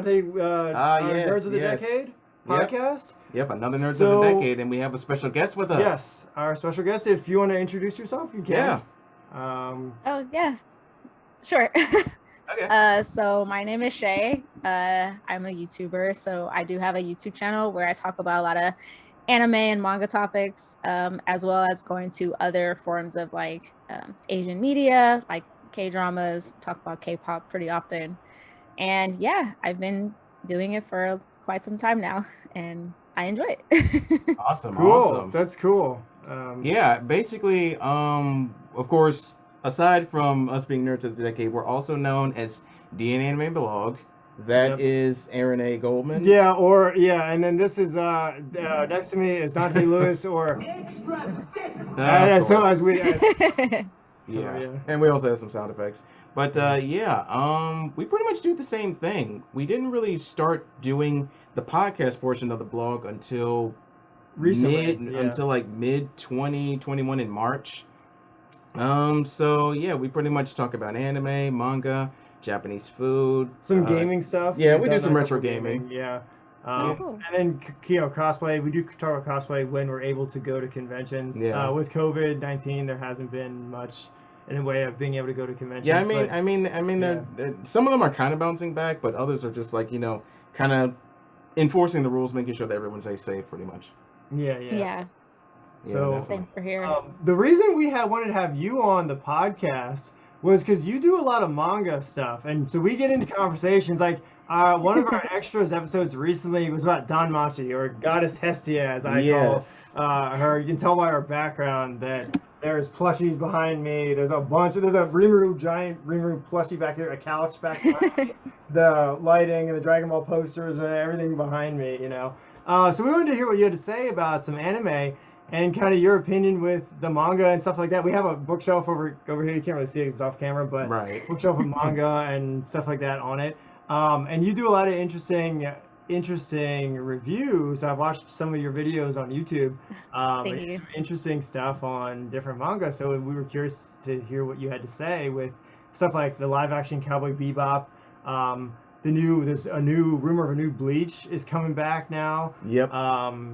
Dante, our Nerds of the yes. Decade Yep. podcast. Yep, another Nerds of the Decade, and we have a special guest with us. Yes, our special guest. If you want to introduce yourself, you can. Yeah. Oh, yeah. Sure. Okay. So my name is Shay. I'm a YouTuber, so I do have a YouTube channel where I talk about a lot of anime and manga topics, as well as going to other forms of like Asian media, like K-dramas, talk about K-pop pretty often. And yeah, I've been doing it for quite some time now, and I enjoy it. Awesome. Cool. Awesome. That's cool. Yeah, basically, of course, aside from us being Nerds of the Decade, we're also known as the Anime Blog. That is Aaron A. Goldman. Yeah, and then this is next to me is Dante Lewis, or so as we. Yeah, and we also have some sound effects. But we pretty much do the same thing. We didn't really start doing the podcast portion of the blog until recently, until like mid 2021 in March. So yeah, we pretty much talk about anime, manga, Japanese food, some gaming stuff. Yeah, we do some retro gaming. Yeah. Cool. And then cosplay. We do talk about cosplay when we're able to go to conventions. Yeah. With COVID-19, there hasn't been much in a way of being able to go to conventions. Yeah, I mean, some of them are kind of bouncing back, but others are just like kind of enforcing the rules, making sure that everyone stays safe, pretty much. Yeah. So same for here. The reason we wanted to have you on the podcast was because you do a lot of manga stuff, and so we get into conversations like one of our extras episodes recently was about Danmachi, or Goddess Hestia, as I call her. You can tell by her background that there's plushies behind me. There's a giant Rimuru plushie back here, a couch back behind me, the lighting and the Dragon Ball posters and everything behind me. So we wanted to hear what you had to say about some anime and kind of your opinion with the manga and stuff like that. We have a bookshelf over here. You can't really see it because it's off camera, but bookshelf of manga and stuff like that on it. And you do a lot of interesting reviews. I've watched some of your videos on YouTube. Thank you. Interesting stuff on different manga. So we were curious to hear what you had to say with stuff like the live action Cowboy Bebop. There's a new rumor of a new Bleach is coming back now. Yep.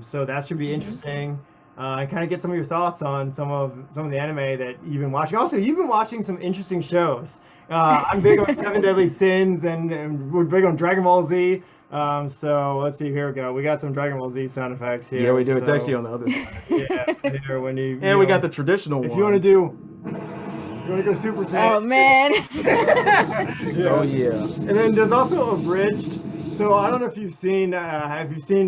So that should be interesting. And kind of get some of your thoughts on some of the anime that you've been watching. Also, you've been watching some interesting shows. I'm big on Seven Deadly Sins, and we're big on Dragon Ball Z. So let's see. Here we go. We got some Dragon Ball Z sound effects here. Yeah, we do. So, it's actually on the other side. Yeah. So here when you. And we got the traditional one. If you want to go Super Saiyan. Oh man. Oh yeah. And then there's also Abridged. So I don't know if you've seen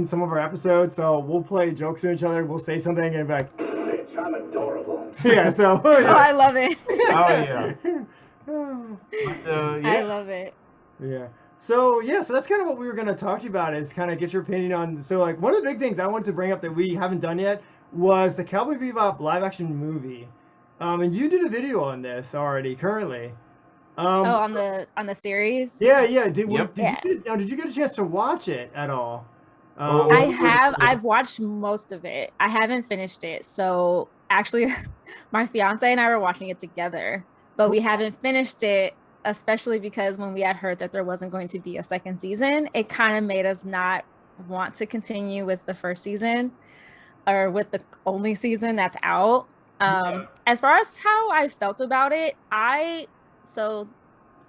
some of our episodes. So we'll play jokes to each other. We'll say something and be like, "Bitch, I'm adorable." Yeah. So. Oh, I love it. Oh yeah. I love it. Yeah. So that's kind of what we were going to talk to you about, is kind of get your opinion on. So like one of the big things I wanted to bring up that we haven't done yet was the Cowboy Bebop live action movie. And you did a video on this already currently. On the series. Yeah. Did you get a chance to watch it at all? I've watched most of it. I haven't finished it. So actually, my fiance and I were watching it together, but we haven't finished it, especially because when we had heard that there wasn't going to be a second season, it kind of made us not want to continue with the first season or with the only season that's out. As far as how I felt about it, so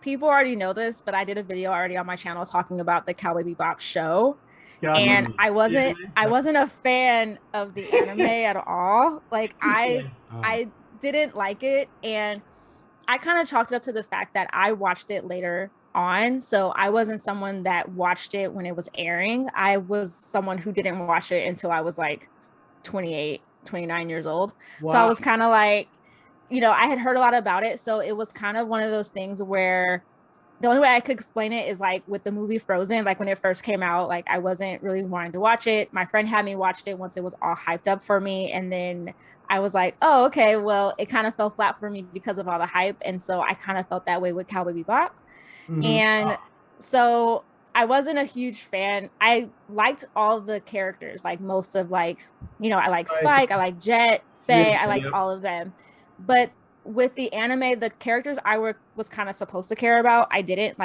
people already know this, but I did a video already on my channel talking about the Cowboy Bebop show. And I wasn't a fan of the anime at all. Like I didn't like it, and I kind of chalked it up to the fact that I watched it later on. So I wasn't someone that watched it when it was airing. I was someone who didn't watch it until I was like 28, 29 years old. Wow. So I was kind of like, I had heard a lot about it. So it was kind of one of those things where the only way I could explain it is like with the movie Frozen, like when it first came out, like I wasn't really wanting to watch it. My friend had me watched it once it was all hyped up for me. And then I was like, oh, okay, well, it kind of fell flat for me because of all the hype. And so I kind of felt that way with Cowboy Bebop. Mm-hmm. And so I wasn't a huge fan. I liked all the characters, like most of I like Spike, I like Jet, Faye, I liked all of them. But with the anime, the characters I was kind of supposed to care about, I didn't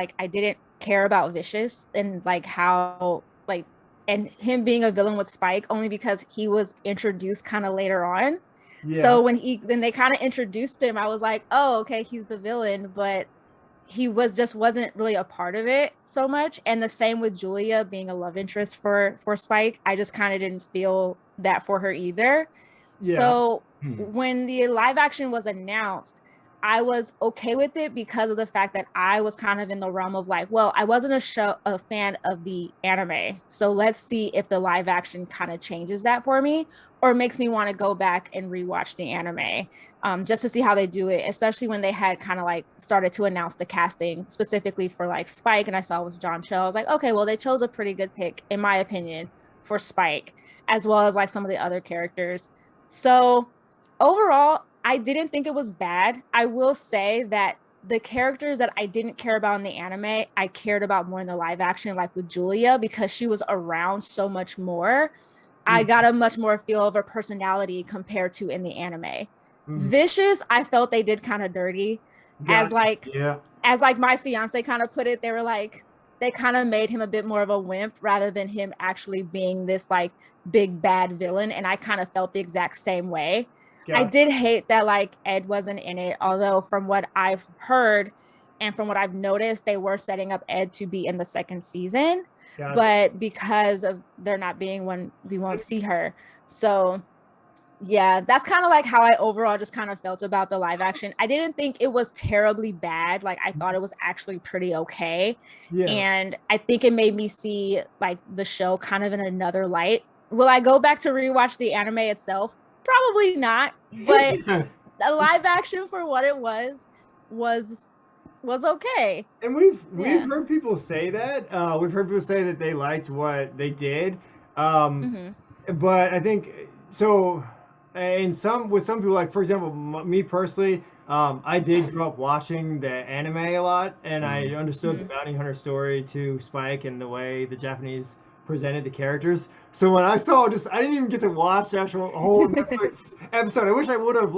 care about Vicious and like how like and him being a villain with Spike only because he was introduced kind of later on. Yeah. So when they kind of introduced him, I was like, oh, okay, he's the villain, but he wasn't really a part of it so much. And the same with Julia being a love interest for Spike. I just kind of didn't feel that for her either. Yeah. So when the live action was announced, I was okay with it because of the fact that I was kind of in the realm of like, well, I wasn't a fan of the anime. So let's see if the live action kind of changes that for me or makes me want to go back and rewatch the anime just to see how they do it, especially when they had kind of like started to announce the casting specifically for like Spike. And I saw it was John Cho. I was like, okay, well, they chose a pretty good pick, in my opinion, for Spike, as well as like some of the other characters. So overall, I didn't think it was bad. I will say that the characters that I didn't care about in the anime, I cared about more in the live action, like with Julia, because she was around so much more. I got a much more feel of her personality compared to in the anime. Vicious, I felt they did kind of dirty. As like my fiance kind of put it, they were like, they kind of made him a bit more of a wimp rather than him actually being this like big bad villain. And I kind of felt the exact same way. I did hate that like Ed wasn't in it, although from what I've heard and from what I've noticed, they were setting up Ed to be in the second season. But because of there not being one, we won't see her. So yeah, that's kind of like how I overall just kind of felt about the live action. I didn't think it was terribly bad. Like I thought it was actually pretty okay. And I think it made me see like the show kind of in another light. Will I go back to rewatch the anime itself? Probably not, but the live action for what it was okay. And we've heard people say that. We've heard people say that they liked what they did. But I think so. And with some people, like for example, me personally, I did grow up watching the anime a lot, and I understood the bounty hunter story to Spike and the way the Japanese presented the characters. So when I saw I didn't even get to watch the actual whole Netflix episode. I wish I would have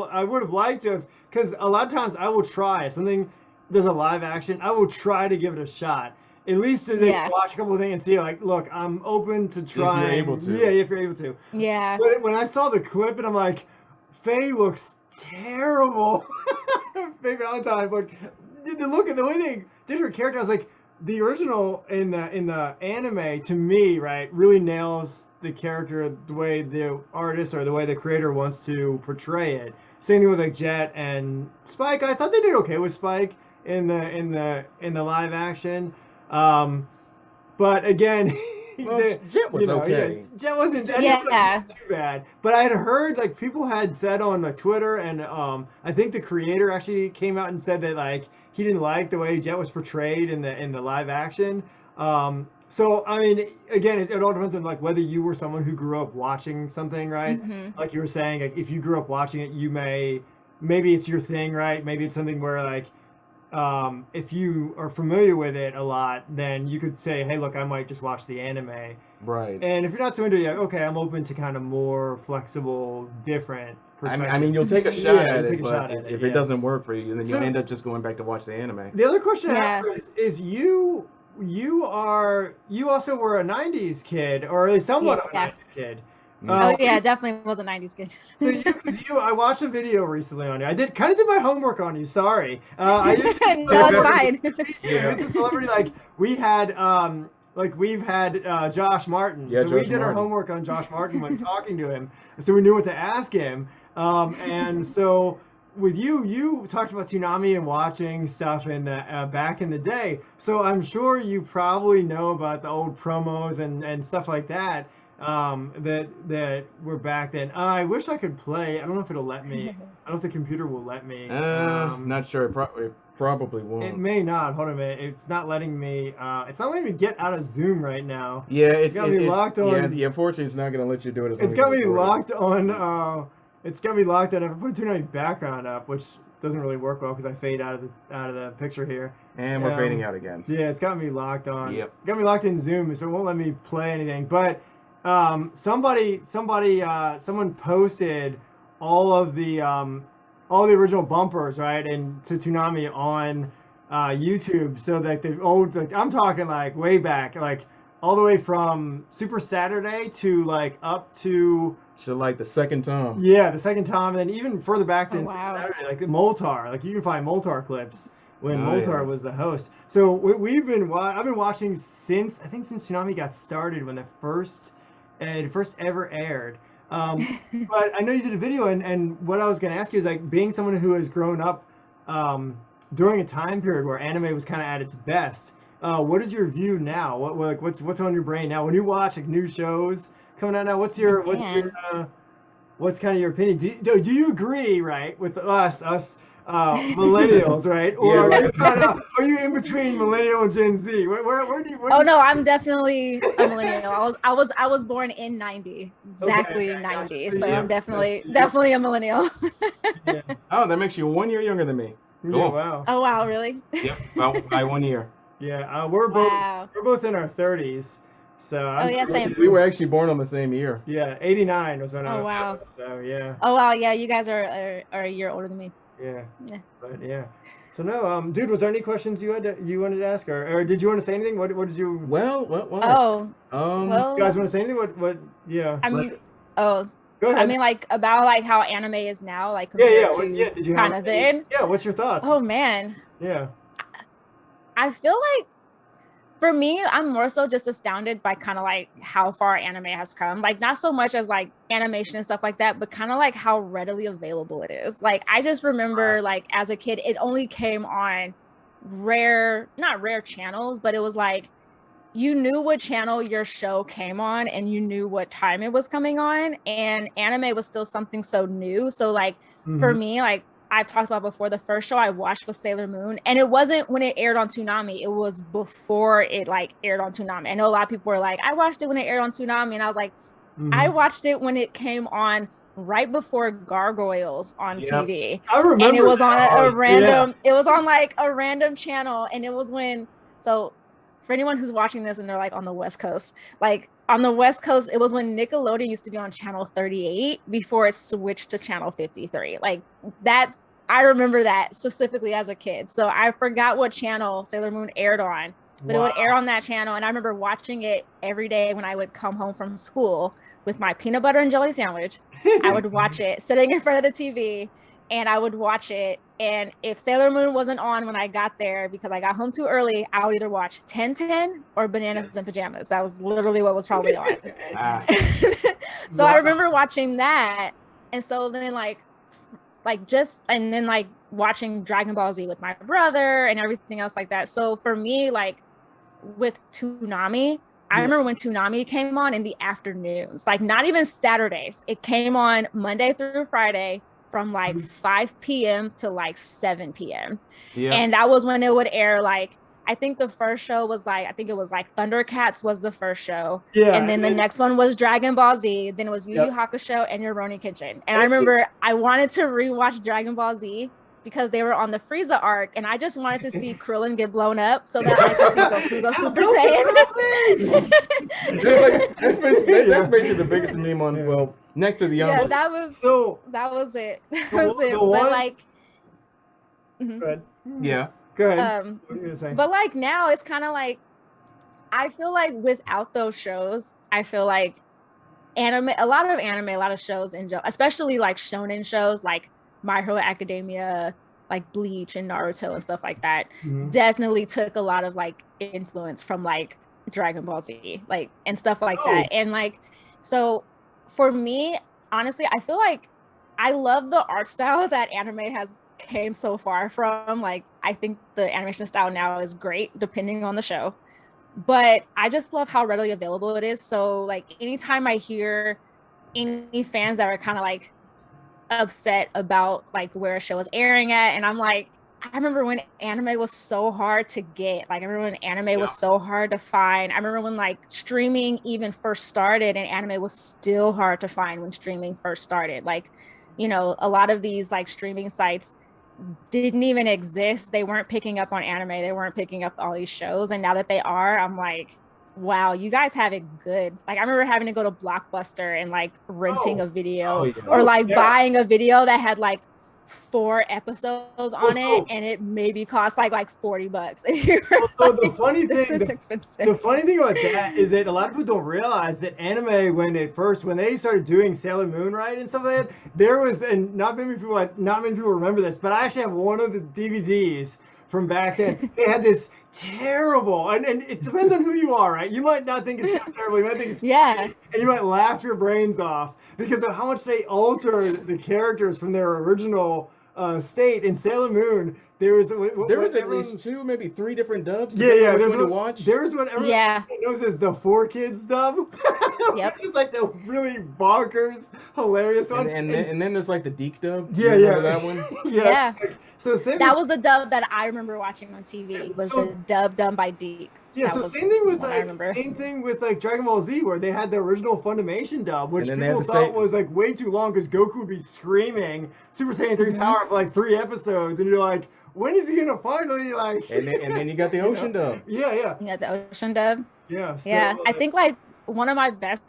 liked to have, because a lot of times I will try if something there's a live action, I will try to give it a shot. At least to watch a couple of things and see, like, look, I'm open to trying. If you're able to. Yeah, if you're able to. Yeah. But when I saw the clip and I'm like, Faye looks terrible. Faye Valentine, like the look at the way they did her character, I was like, the original in the anime to me, right, really nails the character the way the artist or the way the creator wants to portray it. Same thing with like Jet and Spike. I thought they did okay with Spike in the live action. But again, Jet was okay. Yeah, Jet wasn't too bad. But I had heard like people had said on like Twitter, and I think the creator actually came out and said that like he didn't like the way Jet was portrayed in the live action. So I mean, again, it all depends on like whether you were someone who grew up watching something, right? Like you were saying, like if you grew up watching it, maybe it's your thing, right? Maybe it's something where like if you are familiar with it a lot, then you could say, hey, look, I might just watch the anime. Right. And if you're not so into it, okay, I'm open to kind of more flexible, different perspective. I mean, you'll take a shot at it, but if it doesn't work for you, then you'll end up just going back to watch the anime. The other question I have is you also were a 90s kid, or at least somewhat of a 90s kid. Definitely was a 90s kid. So I watched a video recently on you. I did my homework on you. Sorry. No, it's fine. It's a celebrity. Like we've had Josh Martin. Yeah, so we did our homework on Josh Martin when talking to him, so we knew what to ask him. And so with you talked about Toonami and watching stuff in the back in the day. So I'm sure you probably know about the old promos and stuff like that. That were back then. I wish I could play. I don't know if it'll let me. I don't know if the computer will let me. Not sure. It probably won't. It may not. Hold on a minute. It's not letting me. It's not letting me get out of Zoom right now. Yeah, it's got me locked on. Yeah, unfortunately, it's not going to let you do it. It's got me locked on. It's got me locked on. If I put Toonami background up, which doesn't really work well because I fade out of the picture here. And we're fading out again. Yeah, it's got me locked on. Yep. Got me locked in Zoom, so it won't let me play anything. But someone posted all the original bumpers, right, and to Toonami on YouTube. So like the old, like I'm talking like way back, like all the way from Super Saturday to like up to. So like the second time. Yeah, the second time, and then even further back than wow. Saturday, like Moltar. Like you can find Moltar clips when Moltar was the host. So I've been watching since Tsunami got started when it first ever aired. But I know you did a video, and what I was going to ask you is like being someone who has grown up during a time period where anime was kind of at its best. What is your view now? What's on your brain now when you watch like new shows coming out now? What's kind of your opinion? Do you agree, right, with us millennials, right? Or are you in between millennial and Gen Z? Where do you? No, I'm definitely a millennial. I was born in 90, exactly 90. So I'm definitely a millennial. Yeah. Oh, that makes you 1 year younger than me. Cool. Yeah, wow. Oh wow, really? Yep, by 1 year. Yeah, we're both in our 30s. So same. We were actually born on the same year. Yeah, 89 was when I was. Oh wow. So yeah. Oh wow, yeah, you guys are a year older than me. Yeah. But yeah. So no, dude, was there any questions you wanted to ask, or did you want to say anything? What did you? Well. Oh. You guys want to say anything? What? Yeah. I mean, Go ahead. I mean, like about like how anime is now, like compared to Did you kind of then. Yeah. What's your thoughts? Oh man. Yeah. I feel like for me, I'm more so just astounded by kind of like how far anime has come. Like not so much as like animation and stuff like that, but kind of like how readily available it is. Like I just remember like as a kid, it only came on not rare channels, but it was like you knew what channel your show came on and you knew what time it was coming on, and anime was still something so new. So like for me, like I've talked about before, the first show I watched was Sailor Moon, and it wasn't when it aired on Toonami. It was before it like aired on Toonami. I know a lot of people were like, I watched it when it aired on Toonami, and I was like, I watched it when it came on right before Gargoyles on TV. I remember. And it was on a random. It was on like a random channel, and it was when. So, for anyone who's watching this and they're like on the West Coast, like on the West Coast, it was when Nickelodeon used to be on channel 38 before it switched to channel 53. Like that, I remember that specifically as a kid. So I forgot what channel Sailor Moon aired on, but it would air on that channel. And I remember watching it every day when I would come home from school with my peanut butter and jelly sandwich. I would watch it sitting in front of the TV, and I would watch it. And if Sailor Moon wasn't on when I got there because I got home too early, I would either watch 1010 or Bananas in Pajamas. That was literally what was probably on. So I remember watching that. And so then like watching Dragon Ball Z with my brother and everything else like that. So for me, like with Toonami, I remember when Toonami came on in the afternoons, like not even Saturdays. It came on Monday through Friday from like 5 p.m. to like 7 p.m. Yeah. And that was when it would air. Like, I think the first show was like, Thundercats was the first show. Yeah. And then the next one was Dragon Ball Z. Then it was Yu Yu Hakusho and Rurouni Kenshin. And I remember I wanted to rewatch Dragon Ball Z because they were on the Frieza arc, and I just wanted to see Krillin get blown up so that I could see Goku go Super Saiyan. That's basically the biggest meme on, well, next to the young. Yeah, that was it. That was it. But like, yeah. Go ahead. What are you gonna say? But like now, it's kind of like I feel like without those shows, I feel like a lot of shows especially like shonen shows like My Hero Academia, like Bleach and Naruto and stuff like that, definitely took a lot of like influence from like Dragon Ball Z, like and stuff like that. And like, so for me, honestly, I feel like I love the art style that anime has came so far from. Like, I think the animation style now is great depending on the show, but I just love how readily available it is. So like anytime I hear any fans that are kind of like upset about like where a show is airing at, and I'm like, I remember when anime was so hard to get. Like I remember when anime was so hard to find. I remember when like streaming even first started and anime was still hard to find when streaming first started. Like, you know, a lot of these like streaming sites didn't even exist. They weren't picking up on anime. They weren't picking up all these shows. And now that they are, I'm like, wow, you guys have it good. Like I remember having to go to Blockbuster and like renting a video or like buying a video that had like 4 episodes on it, and it maybe cost like $40. So the funny this thing, is expensive. The funny thing about that is that a lot of people don't realize that anime, when they started doing Sailor Moon, right, and stuff like that, there was, and not many people remember this, but I actually have one of the DVDs from back then. They had this terrible, and it depends on who you are, right? You might not think it's so terrible, you might think it's funny, and you might laugh your brains off because of how much they altered the characters from their original state. In Sailor Moon, there was at least 2, maybe 3 different dubs. Yeah. There's one to watch. There's what everyone knows as the 4Kids dub. Yep. It's like the really bonkers, hilarious one. And then there's like the Deke dub. Yeah. That one. Yeah. So that was the dub that I remember watching on TV. Was the dub done by Deke. Yeah, so same thing with like Dragon Ball Z, where they had the original Funimation dub, which people thought was like way too long because Goku would be screaming Super Saiyan 3 power for like 3 episodes, and you're like, when is he gonna finally like? And then you got the Ocean dub. Yeah. You got the Ocean dub. Yeah. So, yeah, I think like one of my best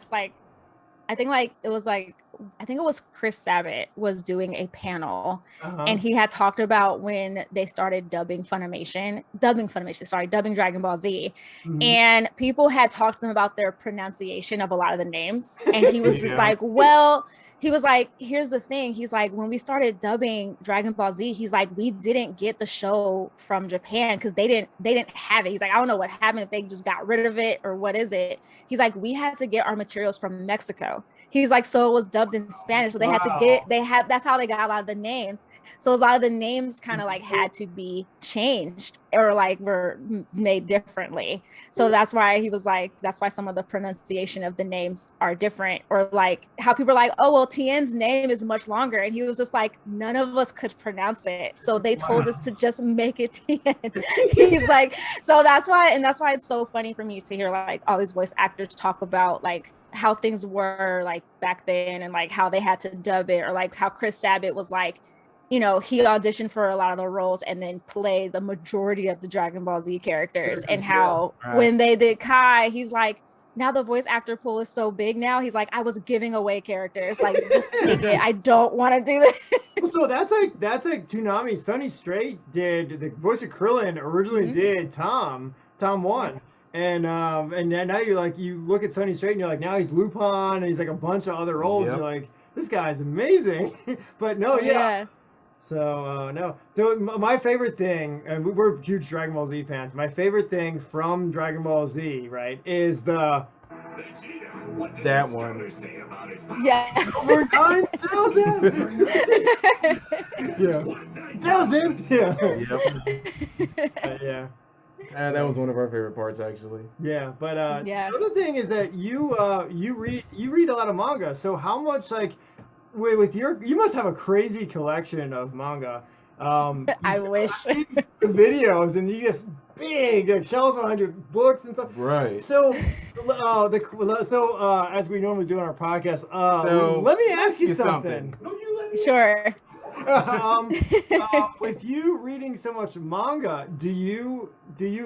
I think it was Chris Sabat was doing a panel, and he had talked about when they started dubbing Dragon Ball Z, and people had talked to them about their pronunciation of a lot of the names, and he was just like, well, he was like, here's the thing. He's like, when we started dubbing Dragon Ball Z, he's like, we didn't get the show from Japan because they didn't have it. He's like, I don't know what happened, if they just got rid of it or what is it. He's like, we had to get our materials from Mexico. He's like, so it was dubbed in Spanish. So that's how they got a lot of the names. So a lot of the names kind of like had to be changed or like were made differently. So that's why he was like, that's why some of the pronunciation of the names are different, or like how people are like, oh, well, Tien's name is much longer. And he was just like, none of us could pronounce it. So they told us to just make it Tien. He's like, so that's why it's so funny for me to hear like all these voice actors talk about like how things were like back then and like how they had to dub it, or like how Chris Sabat was like, you know, he auditioned for a lot of the roles and then played the majority of the Dragon Ball Z characters, and how when they did Kai, he's like, now the voice actor pool is so big now, he's like, I was giving away characters, like just take it, I don't want to do this. So that's like Toonami. Sonny Strait did the voice of Krillin, originally did Tom 1. And now you're like, you look at Sonny Strait and you're like, now he's Lupin and he's like a bunch of other roles. You're like, this guy's amazing. But no, So no. So my favorite thing, and we're huge Dragon Ball Z fans. My favorite thing from Dragon Ball Z, right, is that one. Yeah. Over 9,000. Yeah. 1,000. Yeah. That was one of our favorite parts, actually. Yeah, but the other thing is that you read a lot of manga. So how much you must have a crazy collection of manga. I wish. The videos, and you just big like shelves behind your books and stuff. Right. So as we normally do on our podcast, let me ask you something. Sure. With you reading so much manga, do you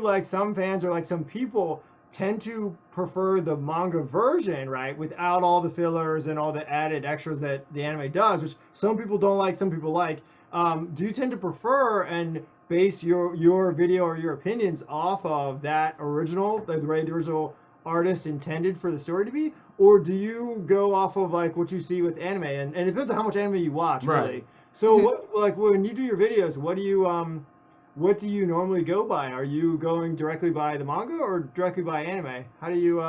like, some fans or like some people tend to prefer the manga version, right, without all the fillers and all the added extras that the anime does, which some people don't like, some people like. Do you tend to prefer and base your video or your opinions off of that original, the way the original artist intended for the story to be, or do you go off of like what you see with anime? And it depends on how much anime you watch, really. So what, when you do your videos, what do you normally go by? Are you going directly by the manga or directly by anime? How do you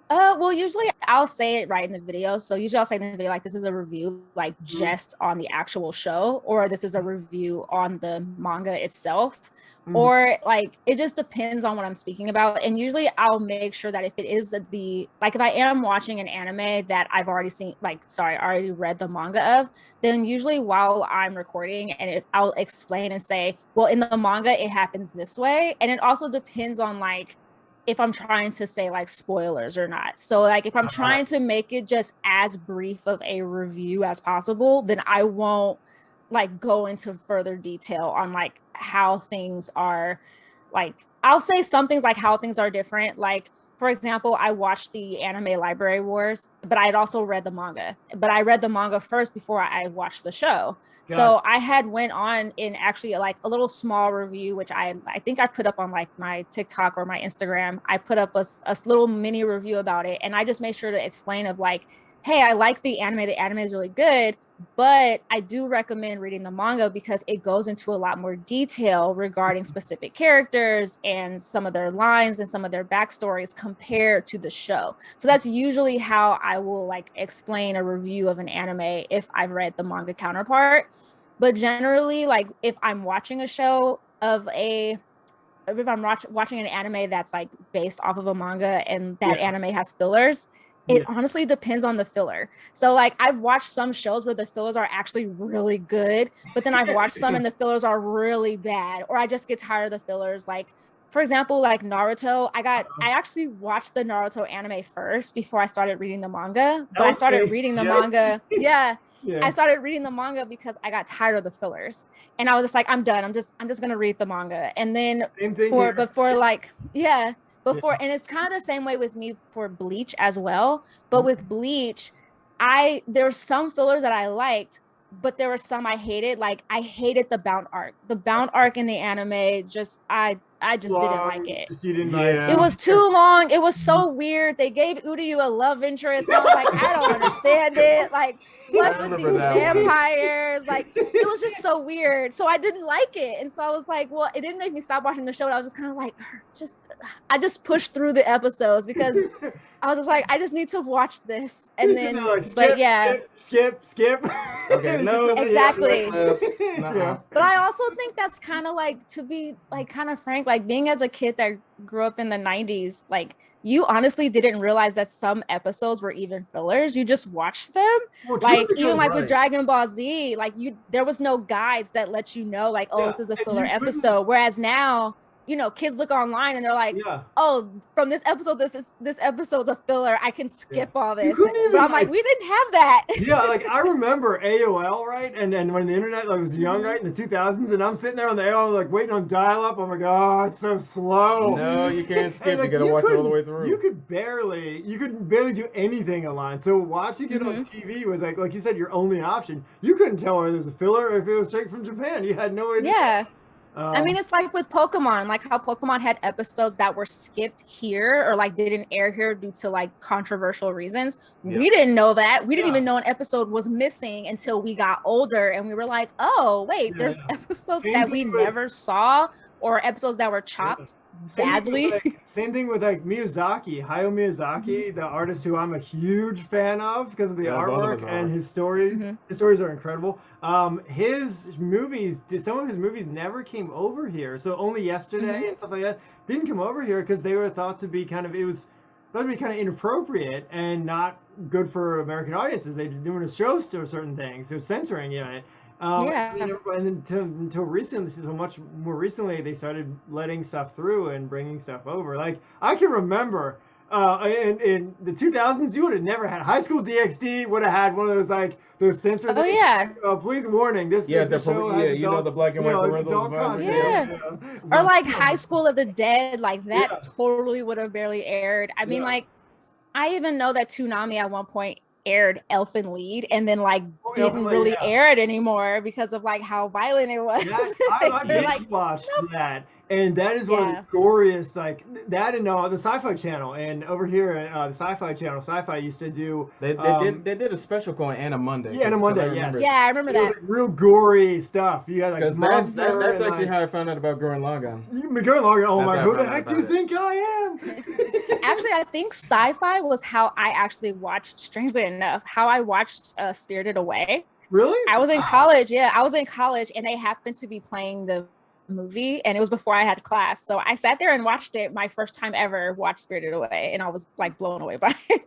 well, usually I'll say it right in the video. So usually I'll say in the video, like, this is a review, like just on the actual show, or this is a review on the manga itself. Or like, it just depends on what I'm speaking about. And usually I'll make sure that if it is if I am watching an anime that I've already seen, already read the manga of, then usually while I'm recording I'll explain and say, well, in the manga, it happens this way. And it also depends on like, if I'm trying to say like spoilers or not. So like, if I'm trying to make it just as brief of a review as possible, then I won't like go into further detail on like how things are. Like, I'll say some things like how things are different. Like for example, I watched the anime Library Wars, but I had also read the manga. But I read the manga first before I watched the show. So I had went on in actually like a little small review, which I think I put up on like my TikTok or my Instagram. I put up a little mini review about it, and I just made sure to explain of like, hey, I like the anime. The anime is really good, but I do recommend reading the manga because it goes into a lot more detail regarding specific characters and some of their lines and some of their backstories compared to the show. So that's usually how I will like explain a review of an anime if I've read the manga counterpart. But generally, like if I'm watching a show if I'm watching an anime that's like based off of a manga and that anime has fillers, it honestly depends on the filler. So like I've watched some shows where the fillers are actually really good, but then I've watched some and the fillers are really bad, or I just get tired of the fillers. Like for example, like Naruto, I actually watched the Naruto anime first before I started reading the manga, but I started reading the manga. I started reading the manga because I got tired of the fillers, and I was just like, I'm done. I'm just gonna read the manga. And then and it's kind of the same way with me for Bleach as well. But with Bleach, there's some fillers that I liked, but there were some I hated. Like I hated the bound arc. The bound arc in the anime, I just didn't like it. It was too long. It was so weird. They gave Uryu a love interest. And I was like, I don't understand it. Like, what's with these vampires? Like, it was just so weird. So I didn't like it. And so I was like, well, it didn't make me stop watching the show. I was just kind of like, I just pushed through the episodes because I was just like, I just need to watch this. And then, like, skip. Okay, no. Exactly. But I also think that's kind of like, to be like kind of frank, like being as a kid that grew up in the 90s, like you honestly didn't realize that some episodes were even fillers. You just watched them. Well, like even like with Dragon Ball Z, like there was no guides that let you know like, oh, this is a filler episode. Whereas now, you know, kids look online and they're like, oh, from this episode, this episode's a filler. I can skip all this. But I'm like, we didn't have that. Like I remember AOL, right? And when the internet was young, right, in the 2000s, and I'm sitting there on the AOL like waiting on dial-up. I'm like, oh, it's so slow. No, you can't skip. You gotta watch it all the way through. You couldn't barely do anything online. So watching it on TV was like you said, your only option. You couldn't tell whether it was a filler or if it was straight from Japan. You had no idea. Yeah. I mean, it's like with Pokemon, like how Pokemon had episodes that were skipped here or like didn't air here due to like controversial reasons. We didn't know that. We didn't even know an episode was missing until we got older and we were like, oh, wait, there's episodes that we never saw or episodes that were chopped badly. Same thing with like Miyazaki, Hayao Miyazaki, the artist who I'm a huge fan of because of the artwork and his story. His stories are incredible. Some of his movies never came over here. So Only Yesterday and stuff like that didn't come over here because they were thought to be kind of inappropriate and not good for American audiences. They didn't want to show certain things. It was censoring it. And until recently, so much more recently, they started letting stuff through and bringing stuff over. Like I can remember, in the 2000s, you would have never had High School DxD. Would have had one of those like those censored. Oh yeah. Please warning. This show the black and white parental advisory. Or like High School of the Dead, like that totally would have barely aired. I mean, like I even know that Toonami at one point aired Elfen Lied and then like didn't really air it anymore because of like how violent it was. I watched that, and that is one of the goriest, like that and the Sci-Fi Channel, and over here the Sci-Fi Channel, Sci-Fi used to do. They did a special called Anna Monday. Yeah, Anna Monday. I remember that. Like, real gory stuff. You had like monster. That's actually how I found out about Gurren Lagann. Gurren Lagann. Oh my! Who the heck do you think I am? Actually, I think Sci-Fi was how I actually watched. Strangely enough, how I watched Spirited Away. Really? I was in college. Yeah, I was in college, and they happened to be playing the movie, and it was before I had class. So I sat there and watched it. My first time ever watched Spirited Away, and I was like blown away by it.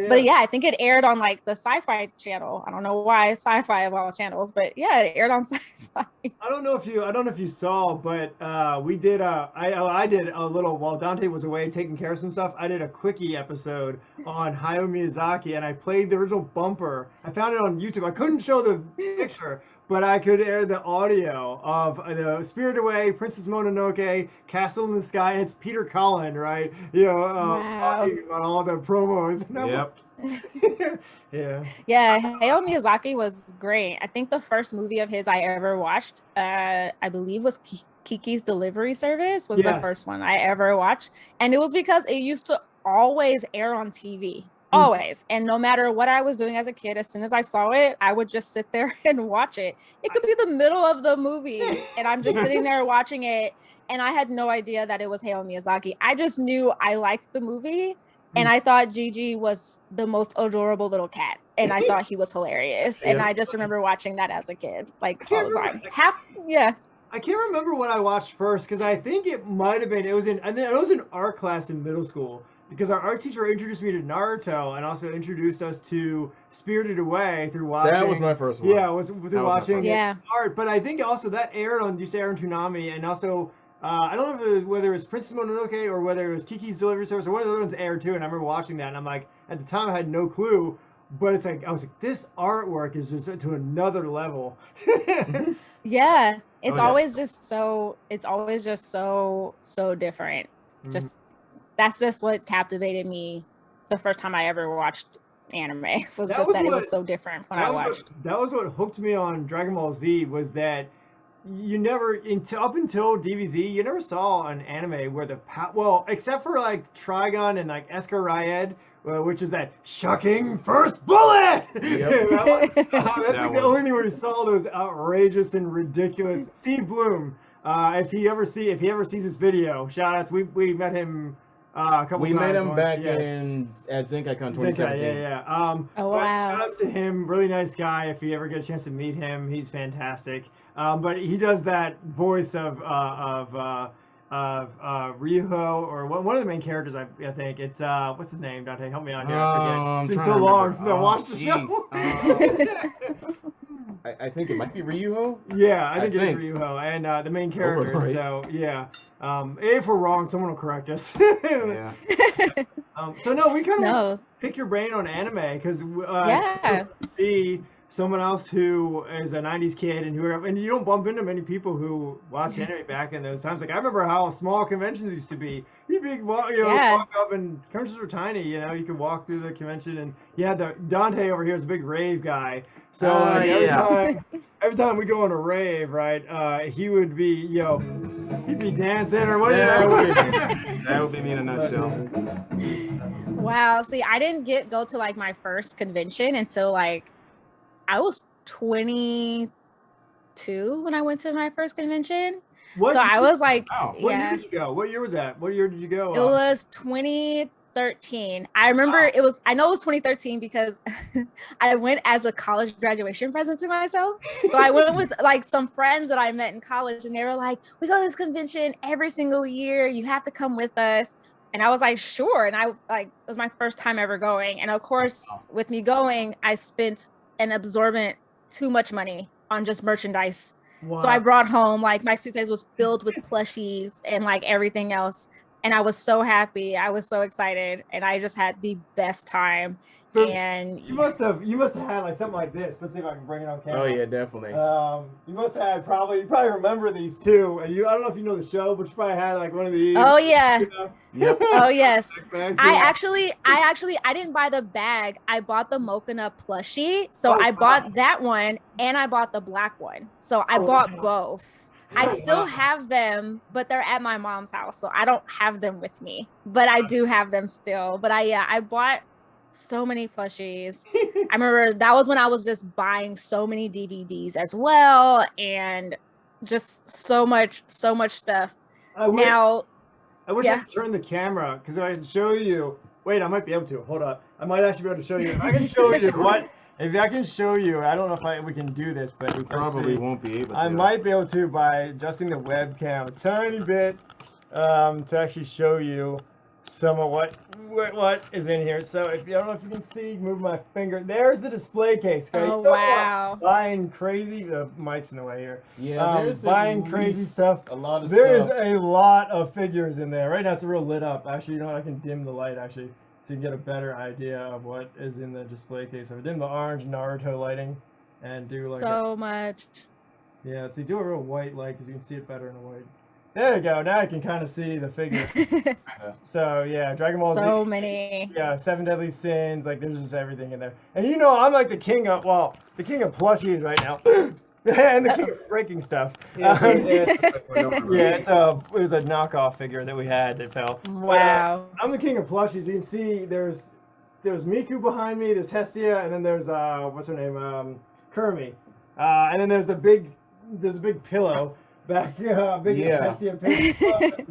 But yeah, I think it aired on like the Sci-Fi Channel. I don't know why Sci-Fi of all channels, but yeah, it aired on Sci-Fi. I don't know if you saw, but we did I did a little while Dante was away taking care of some stuff. I did a quickie episode on Hayao Miyazaki, and I played the original bumper. I found it on YouTube. I couldn't show the picture, but I could air the audio of the Spirited Away, Princess Mononoke, Castle in the Sky, and it's Peter Cullen, right? Talking about all the promos. Yep. Yeah. Yeah, Hayao Miyazaki was great. I think the first movie of his I ever watched, I believe, was Kiki's Delivery Service was the first one I ever watched. And it was because it used to always air on TV. Always. And no matter what I was doing as a kid, as soon as I saw it, I would just sit there and watch it. It could be the middle of the movie and I'm just sitting there watching it. And I had no idea that it was Hayao Miyazaki. I just knew I liked the movie. And I thought Gigi was the most adorable little cat. And I thought he was hilarious. And I just remember watching that as a kid, like all the time. I can't remember what I watched first because I think it might have been, it was in art class in middle school. Because our art teacher introduced me to Naruto and also introduced us to Spirited Away through watching. That was my first one. Yeah, was through watching art. But I think also that aired on Toonami, and also I don't know whether it was Princess Mononoke or whether it was Kiki's Delivery Service or one of the other ones aired too. And I remember watching that, and I'm like, at the time I had no clue, but it's like I was like, this artwork is just to another level. Yeah, it's always just so different. Just. That's just what captivated me the first time I ever watched anime. It was so different when I watched. That was what hooked me on Dragon Ball Z, was that you never, up until DBZ, you never saw an anime where except for like Trigun and like Esker Ryed, which is that shocking first bullet! Yep. That's like the only thing where you saw those outrageous and ridiculous. Steve Bloom, if he ever sees this video, shout outs, we met him a couple times. We met him back at ZenkaiCon 2017. Oh, wow. Shout out to him, really nice guy. If you ever get a chance to meet him, he's fantastic. But he does that voice of Ryuho, or one of the main characters. I think it's what's his name? Dante, help me out here. I forget. It's been so long since I watched the show. I think it might be Ryuho. Yeah, I think it is Ryuho, and the main character. Right. So yeah, if we're wrong, someone will correct us. Yeah. So no, we kind of pick your brain on anime because see someone else who is a 90s kid and you don't bump into many people who watch anime back in those times. Like I remember how small conventions used to be. You'd walk up, and conventions were tiny. You could walk through the convention, and you had the Dante over here is a big rave guy. So every time we go on a rave, right, he would be he'd be dancing or whatever. That would be me in a nutshell. Wow. See, I didn't go to like my first convention until like I was 22 when I went to my first convention. I was like, What year did you go? What year was that? What year did you go? It was 2013. I remember I know it was 2013 because I went as a college graduation present to myself. So I went with like some friends that I met in college, and they were like, we go to this convention every single year. You have to come with us. And I was like, sure. And it was my first time ever going. And of course, with me going, I spent an absorbent too much money on just merchandise. Wow. So I brought home, like, my suitcase was filled with plushies and like everything else, and I was so happy. I was so excited, and I just had the best time. So and you must have had like something like this. Let's see if I can bring it on camera. Oh yeah, definitely. You must have you probably remember these too. And I don't know if you know the show, but you probably had like one of these. Oh yeah. Yep. Oh yes. I didn't buy the bag. I bought the Mokana plushie. So I bought that one, and I bought the black one. So I bought both. I still have them, but they're at my mom's house, so I don't have them with me. But I do have them still. But I bought so many plushies. I remember that was when I was just buying so many DVDs as well, and just so much stuff. I wish I could turn the camera because I can show you. Wait, I might be able to. Hold up. I might actually be able to show you. If I can show you if I can show you, I don't know if we can do this, but we probably won't be able to. I might be able to by adjusting the webcam a tiny bit to actually show you some of what is in here. So I don't know if you can see, move my finger. There's the display case. Okay? Oh wow! Buying crazy. The mic's in the way here. Yeah, there's buying crazy stuff. A lot of There is a lot of figures in there. Right now it's real lit up. Actually, you know what? I can dim the light actually, so you can get a better idea of what is in the display case. So I dim the orange Naruto lighting. and do like so much. Yeah, so you do a real white light because you can see it better in the white. There you go. Now I can kind of see the figure. So yeah, Dragon Ball Z. So many. Yeah, 7 Deadly Sins. Like there's just everything in there. And you know, I'm like the king of plushies right now. And the king of breaking stuff. It was a knockoff figure that we had that fell. Wow. But, I'm the king of plushies. You can see there's Miku behind me, there's Hestia, and then there's what's her name? Kermie. And then there's a big pillow back Hestia pig.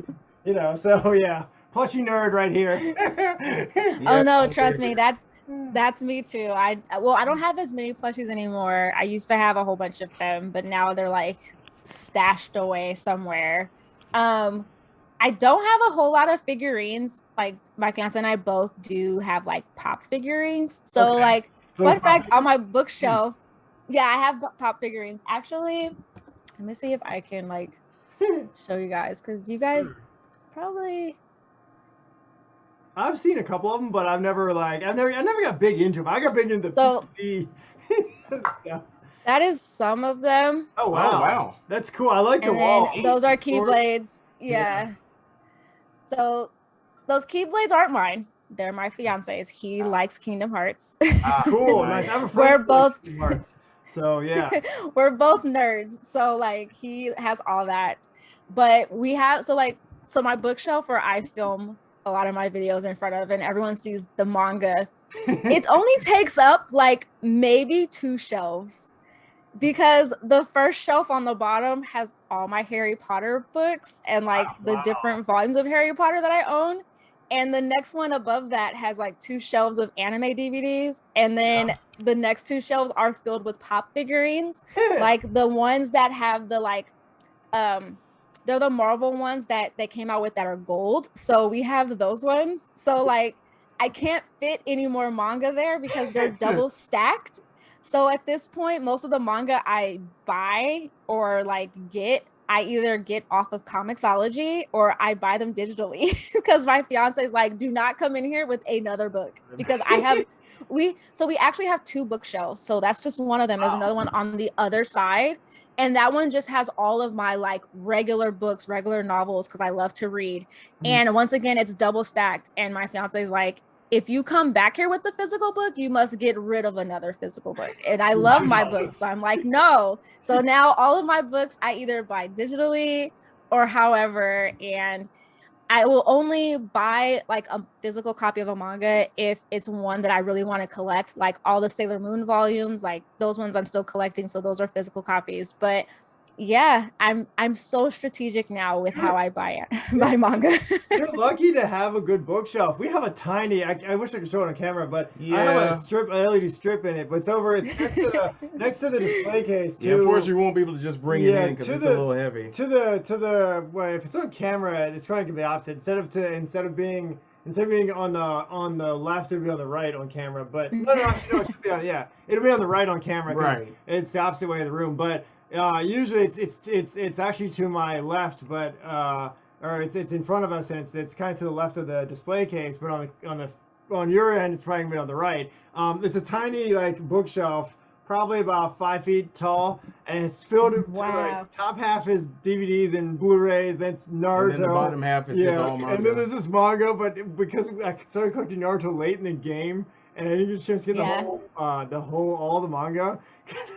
You know, so yeah. Plushie nerd right here. Oh no, trust me, that's me too. I don't have as many plushies anymore. I used to have a whole bunch of them, but now they're like stashed away somewhere. I don't have a whole lot of figurines. Like my fiance and I both do have like pop figurines. So like fun fact on my bookshelf, yeah, I have pop figurines. Actually, let me see if I can like show you guys because you guys probably. I've seen a couple of them, but I never got big into them. I got big into the stuff. That is some of them. Oh wow. That's cool. I like the wall. Those are Keyblades. Yeah. So those Keyblades aren't mine. They're my fiance's. He likes Kingdom Hearts. Cool. Nice. I have a friend We're both Kingdom Hearts. So yeah. We're both nerds. So like he has all that. But we have so my bookshelf where I film a lot of my videos in front of and everyone sees the manga. It only takes up like maybe 2 shelves because the first shelf on the bottom has all my Harry Potter books and like the different volumes of Harry Potter that I own. And the next one above that has like 2 shelves of anime DVDs. And then the next 2 shelves are filled with pop figurines, like the ones that have the like, they're the Marvel ones that they came out with that are gold. So we have those ones. So like, I can't fit any more manga there because they're double stacked. So at this point, most of the manga I buy or like I either get off of Comixology or I buy them digitally because my fiance is like, do not come in here with another book because we actually have 2 bookshelves. So that's just one of them. There's another one on the other side. And that one just has all of my like regular books, regular novels, because I love to read. And once again, it's double stacked. And my fiance is like, if you come back here with the physical book, you must get rid of another physical book. And I love my books. So I'm like, no. So now all of my books, I either buy digitally or however. And I will only buy like a physical copy of a manga if it's one that I really want to collect, like all the Sailor Moon volumes, like those ones I'm still collecting. So those are physical copies. But yeah, I'm so strategic now with how I buy manga. You're lucky to have a good bookshelf. We have a tiny, I wish I could show it on camera, but I have an LED strip in it, but it's next to the display case too. Yeah, unfortunately we won't be able to just bring it in because it's a little heavy. Well, if it's on camera, it's probably gonna be opposite. Instead of being on the left, it'll be on the right on camera. But no, actually, no, it should be on. Yeah, it'll be on the right on camera. Right. It's the opposite way of the room, but. Usually it's actually to my left, but or it's in front of us, and it's kind of to the left of the display case. But on your end, it's probably gonna be on the right. It's a tiny like bookshelf, probably about 5 feet tall, and it's filled to like top half is DVDs and Blu-rays. Then it's Naruto. And then the bottom half is just all manga. And then there's this manga, but because I started collecting Naruto late in the game, and I didn't get a chance to get all the manga.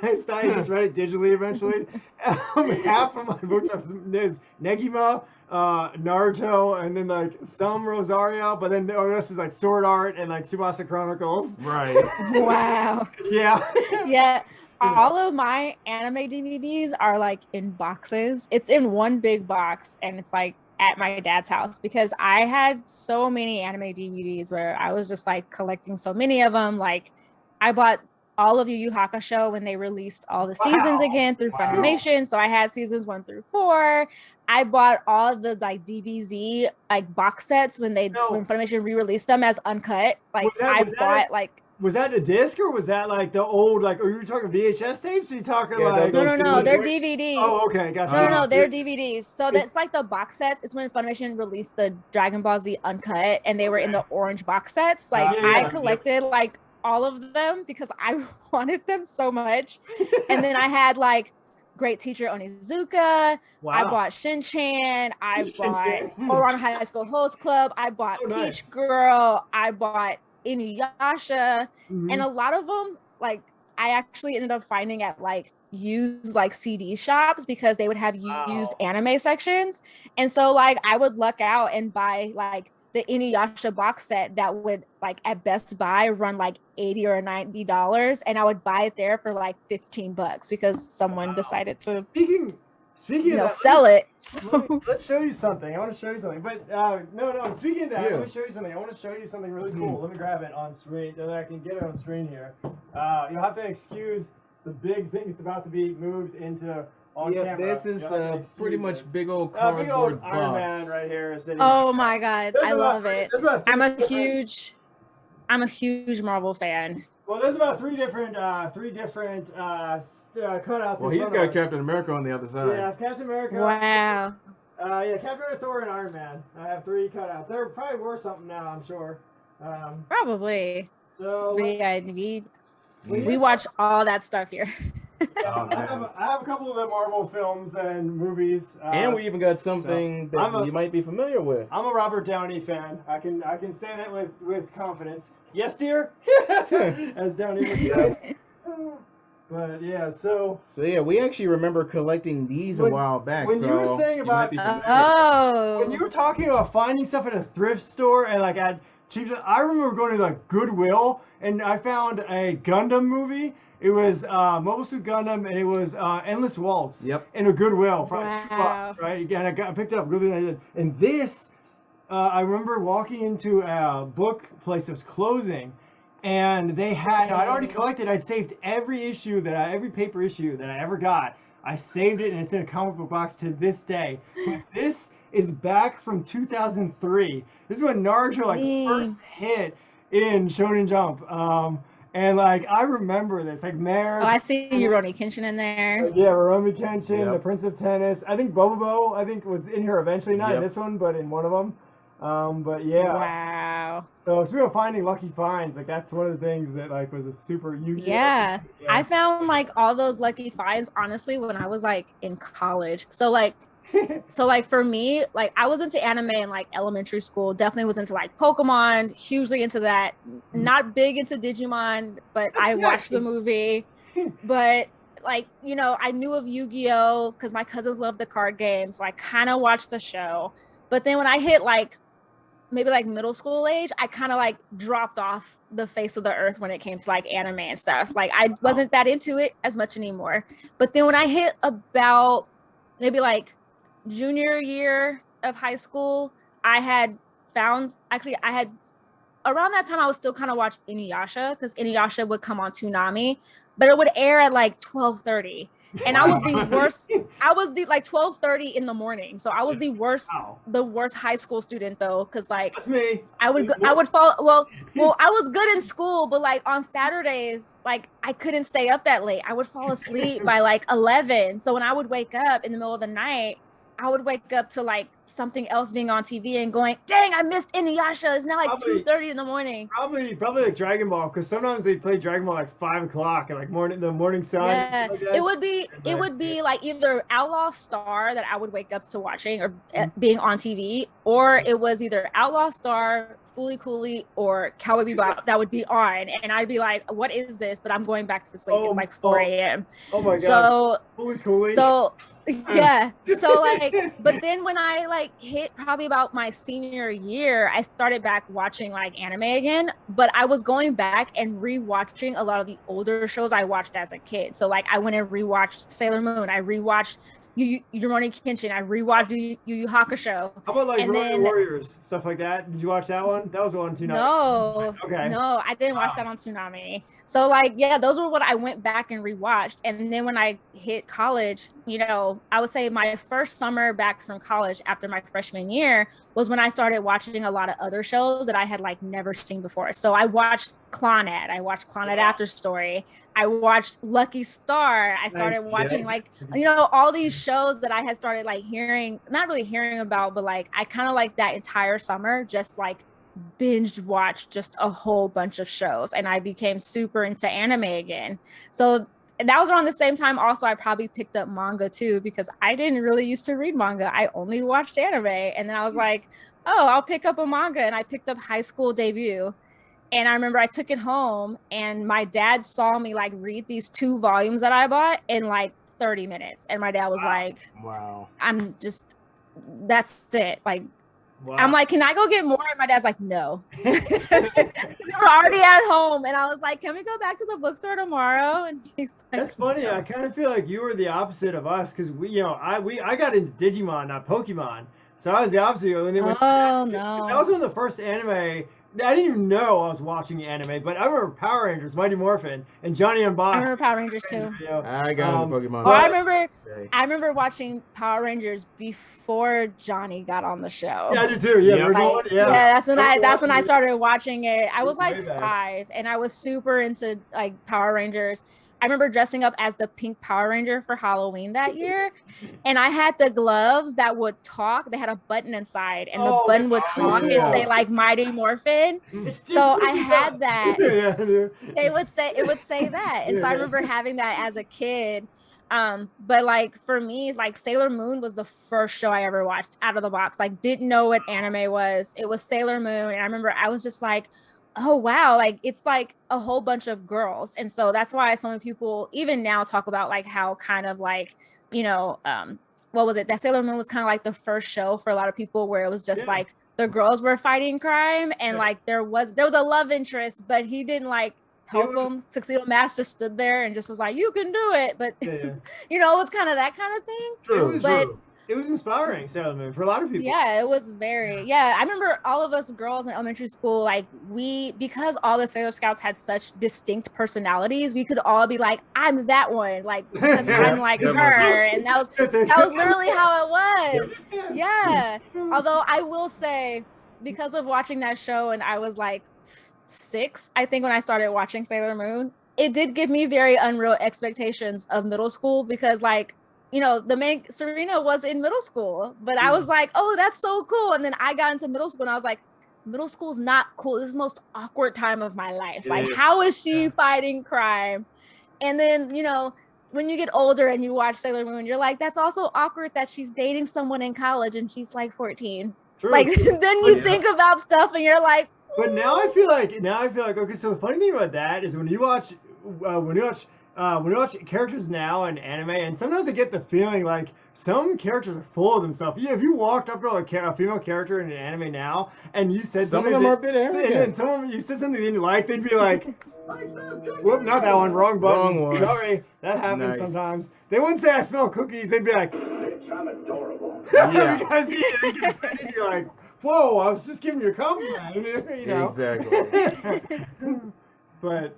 I just read it digitally eventually. Half of my bookshelf is Negima, Naruto, and then like some Rosario, but then the rest is like Sword Art and like Tsubasa Chronicles. Right. Wow. Yeah. Yeah. All of my anime DVDs are like in boxes. It's in one big box and it's like at my dad's house because I had so many anime DVDs where I was just like collecting so many of them. Like I bought all of Yu Yu Hakusho when they released all the seasons again through Funimation. So I had seasons 1 through 4. I bought all the like DBZ like box sets when Funimation re-released them as uncut. Like was that a disc or was that like the old like? Are you talking VHS tapes? Or are you talking No, they're DVDs. Oh, okay, gotcha. No, they're DVDs. So that's like the box sets. It's when Funimation released the Dragon Ball Z uncut, and they were in the orange box sets. Like I collected like all of them because I wanted them so much. And then I had like Great Teacher Onizuka. Wow. I bought Shin-Chan. I bought Oran High School Host Club. I bought Peach Girl. I bought Inuyasha. And a lot of them, like, I actually ended up finding at like used like CD shops because they would have used anime sections. And so like I would luck out and buy like the Inuyasha box set that would like at Best Buy run like $80 or $90, and I would buy it there for like $15 because someone decided to speaking of that, sell it. So. Let's show you something. I want to show you something. But no. Speaking of that, let me show you something. I want to show you something really cool. Let me grab it on screen so that I can get it on screen here. You'll have to excuse the big thing that's about to be moved into on camera. This is pretty much big old cardboard box. Iron Man right here. Oh my God, I love it. I'm a huge Marvel fan. Well, there's about three different cutouts. Well, he's got Captain America on the other side. Yeah, Captain America. Wow. Yeah, Captain America, Thor, and Iron Man. I have 3 cutouts. They're probably worth something now, I'm sure. Probably. So. But yeah, we watch all that stuff here. I have a couple of the Marvel films and movies. And we even got something that you might be familiar with. I'm a Robert Downey fan. I can say that with confidence. Yes, dear. As Downey would say. But yeah, so yeah, we actually remember collecting these a while back. When you were saying about when you were talking about finding stuff at a thrift store and like at cheap, I remember going to like Goodwill and I found a Gundam movie. It was Mobile Suit Gundam, and it was Endless Waltz. Yep. In a Goodwill for like $2, right? Again, I picked it up really nice. And this, I remember walking into a book place that was closing, and they had. I'd already collected. I'd saved every paper issue that I ever got. I saved it, and it's in a comic book box to this day. But this is back from 2003. This is when Naruto first hit in Shonen Jump. And like I remember this, like Mare. Oh, I see Rurouni Kenshin in there. Yeah, Rurouni Kenshin, the Prince of Tennis. I think Bobobo, was in here eventually, not in this one, but in one of them. But yeah. Wow. So speaking of finding lucky finds, like that's one of the things that like was a super huge. Yeah, I found like all those lucky finds honestly when I was like in college. So like for me, like I was into anime in like elementary school, definitely was into like Pokemon, hugely into that, not big into Digimon, but I watched the movie. But like, I knew of Yu-Gi-Oh! Because my cousins loved the card game, so I kind of watched the show. But then when I hit like maybe like middle school age, I kind of like dropped off the face of the earth when it came to like anime and stuff. Like I wasn't that into it as much anymore. But then when I hit about maybe like junior year of high school, I had around that time I was still kind of watching Inuyasha because Inuyasha would come on Toonami, but it would air at like 12:30, and I was the worst. I was the like 12:30 in the morning, so I was the worst high school student though, because like that's me. I would fall. Well, I was good in school, but like on Saturdays, like I couldn't stay up that late. I would fall asleep by like 11. So when I would wake up in the middle of the night, I would wake up to like something else being on TV and going, dang, I missed Inuyasha. It's now like 2:30 in the morning. Probably like Dragon Ball, because sometimes they play Dragon Ball like 5 o'clock and like the morning sun. Yeah, like it would be like either Outlaw Star that I would wake up to watching or being on TV, or it was either Outlaw Star, Fooly Cooly, or Cowboy Bebop that would be on, and I'd be like, what is this? But I'm going back to sleep. It's like 4 a.m. Oh my god. So Fooly Cooly. So yeah, so like, but then when I like hit probably about my senior year, I started back watching like anime again, but I was going back and rewatching a lot of the older shows I watched as a kid. So like I went and rewatched Sailor Moon, I rewatched Rurouni Kenshin, I rewatched Yu Yu Hakusho. How about like Road Warriors, stuff like that? Did you watch that one? That was on Toonami. No. Okay. No, I didn't watch that on Toonami. So like, yeah, those were what I went back and rewatched. And then when I hit college, I would say my first summer back from college after my freshman year was when I started watching a lot of other shows that I had like never seen before. So I watched Clannad. I watched Clannad After Story. I watched Lucky Star. I started watching like, all these shows that I had started like not really hearing about, but like I kind of like that entire summer just like binge watched just a whole bunch of shows, and I became super into anime again. So that was around the same time also I probably picked up manga too, because I didn't really used to read manga. I only watched anime. And then I was like, oh, I'll pick up a manga. And I picked up High School Debut. And I remember I took it home and my dad saw me like read these 2 volumes that I bought in like 30 minutes. And my dad was like, wow, that's it. Like, wow. I'm like, can I go get more? And my dad's like, no. We're already at home. And I was like, can we go back to the bookstore tomorrow? And he's like, that's funny. No. I kind of feel like you were the opposite of us, because I got into Digimon, not Pokemon. So I was the opposite. And then no. That was one of the first anime. I didn't even know I was watching anime, but I remember Power Rangers, Mighty Morphin, and Johnny and Bob. I remember Power Rangers too. I got into Pokemon. Oh, I remember watching Power Rangers before Johnny got on the show. Yeah, I did too. Yeah, that's when I started watching it. I was like 5, and I was super into like Power Rangers. I remember dressing up as the pink Power Ranger for Halloween that year. And I had the gloves that would talk. They had a button inside, and the button would talk and say like Mighty Morphin. So I had that. It would say that. And so I remember having that as a kid. But like for me, like Sailor Moon was the first show I ever watched out of the box. Like didn't know what anime was. It was Sailor Moon. And I remember I was just like, oh wow, like it's like a whole bunch of girls. And so that's why so many people even now talk about like how kind of like, you know, what was it, that Sailor Moon was kind of like the first show for a lot of people where it was just like the girls were fighting crime, and like there was a love interest, but he didn't like help them. Tuxedo Mask just stood there and just was like, you can do it, but you know, it was kind of that kind of thing. True. It was inspiring, Sailor Moon, for a lot of people. Yeah, it was very, I remember all of us girls in elementary school, like because all the Sailor Scouts had such distinct personalities, we could all be like, I'm that one, like, because I'm like her. And that was literally how it was. Yeah. Although I will say, because of watching that show, and I was like 6, I think, when I started watching Sailor Moon, it did give me very unreal expectations of middle school, because like, you know, the main Serena was in middle school, but I was like, oh, that's so cool. And then I got into middle school and I was like, middle school's not cool. This is the most awkward time of my life. Like, how is she fighting crime? And then, you know, when you get older and you watch Sailor Moon, you're like, that's also awkward that she's dating someone in college and she's like 14. True. Like, then you think about stuff and you're like, but now I feel like, okay, so the funny thing about that is when you watch characters now in anime, and sometimes I get the feeling like some characters are full of themselves. Yeah, if you walked up to a female character in an anime now, and you said some of them are a bit arrogant, and some of them, you said something they didn't like, they'd be like, whoop, not that one, wrong button. Wrong one. Sorry, that happens sometimes. They wouldn't say I smell cookies. They'd be like, bitch, I'm adorable. Yeah. Because you'd be like, whoa, I was just giving you a compliment. You know? Exactly. But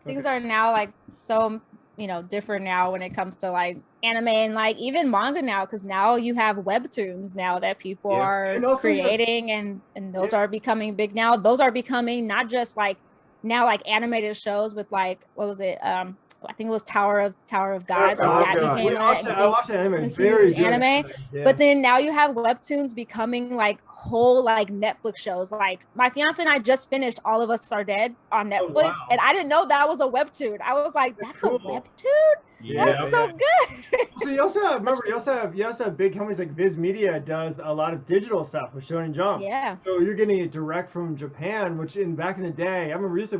things are now like so, you know, different now when it comes to like anime and like even manga now, because now you have webtoons now that people are creating, and those are becoming big now. Those are becoming not just like now like animated shows with like, what was it, I think it was Tower of God. Became I watched that anime. Very good anime. Yeah. But then now you have webtoons becoming like whole like Netflix shows. Like my fiance and I just finished All of Us Are Dead on Netflix, and I didn't know that was a webtoon. I was like, that's cool. A webtoon? Yeah, that's so good. So you also have big companies like Viz Media does a lot of digital stuff with Shonen Jump. Yeah. So you're getting it direct from Japan, which back in the day, I remember you used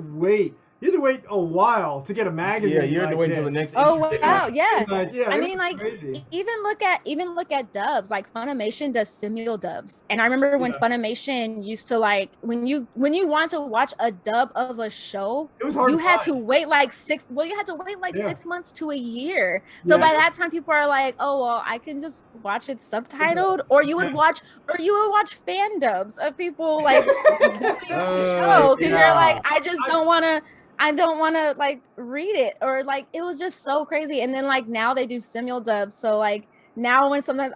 to wait a while to get a magazine. Yeah, you have to wait until the next. Oh wow, yeah. I mean, like crazy. even look at dubs. Like Funimation does simul dubs, and I remember when Funimation used to like when you wanted to watch a dub of a show, you had to wait like 6 months to a year. So by that time, people are like, oh well, I can just watch it subtitled, or you would watch fan dubs of people like doing the show, because you're like, I don't want to like read it, or like it was just so crazy. And then like now they do simul dubs, so like now when sometimes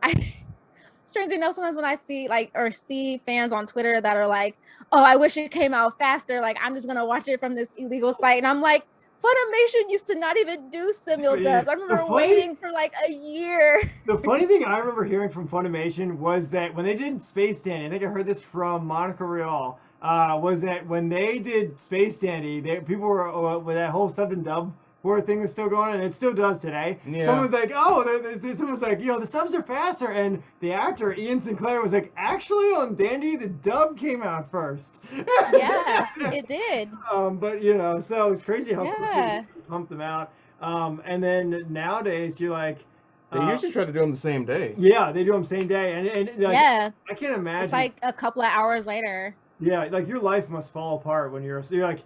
strangely enough, sometimes when I see fans on Twitter that are like, oh, I wish it came out faster, like I'm just gonna watch it from this illegal site, and I'm like, Funimation used to not even do simuldubs. I remember waiting for like a year. The funny thing I remember hearing from Funimation was that when they did Space Dandy, I think I heard this from Monica Rial, was that when they did Space Dandy, people were with that whole sub and dub war thing was still going on, and it still does today. Yeah. Someone was like, someone was like, the subs are faster, and the actor Ian Sinclair was like, actually on Dandy the dub came out first. Yeah, it did. But so it's crazy how quickly they pump them out. And then nowadays you're like, they usually try to do them the same day. Yeah, they do them same day, and yeah, I can't imagine. It's like a couple of hours later. Yeah, like your life must fall apart when you're like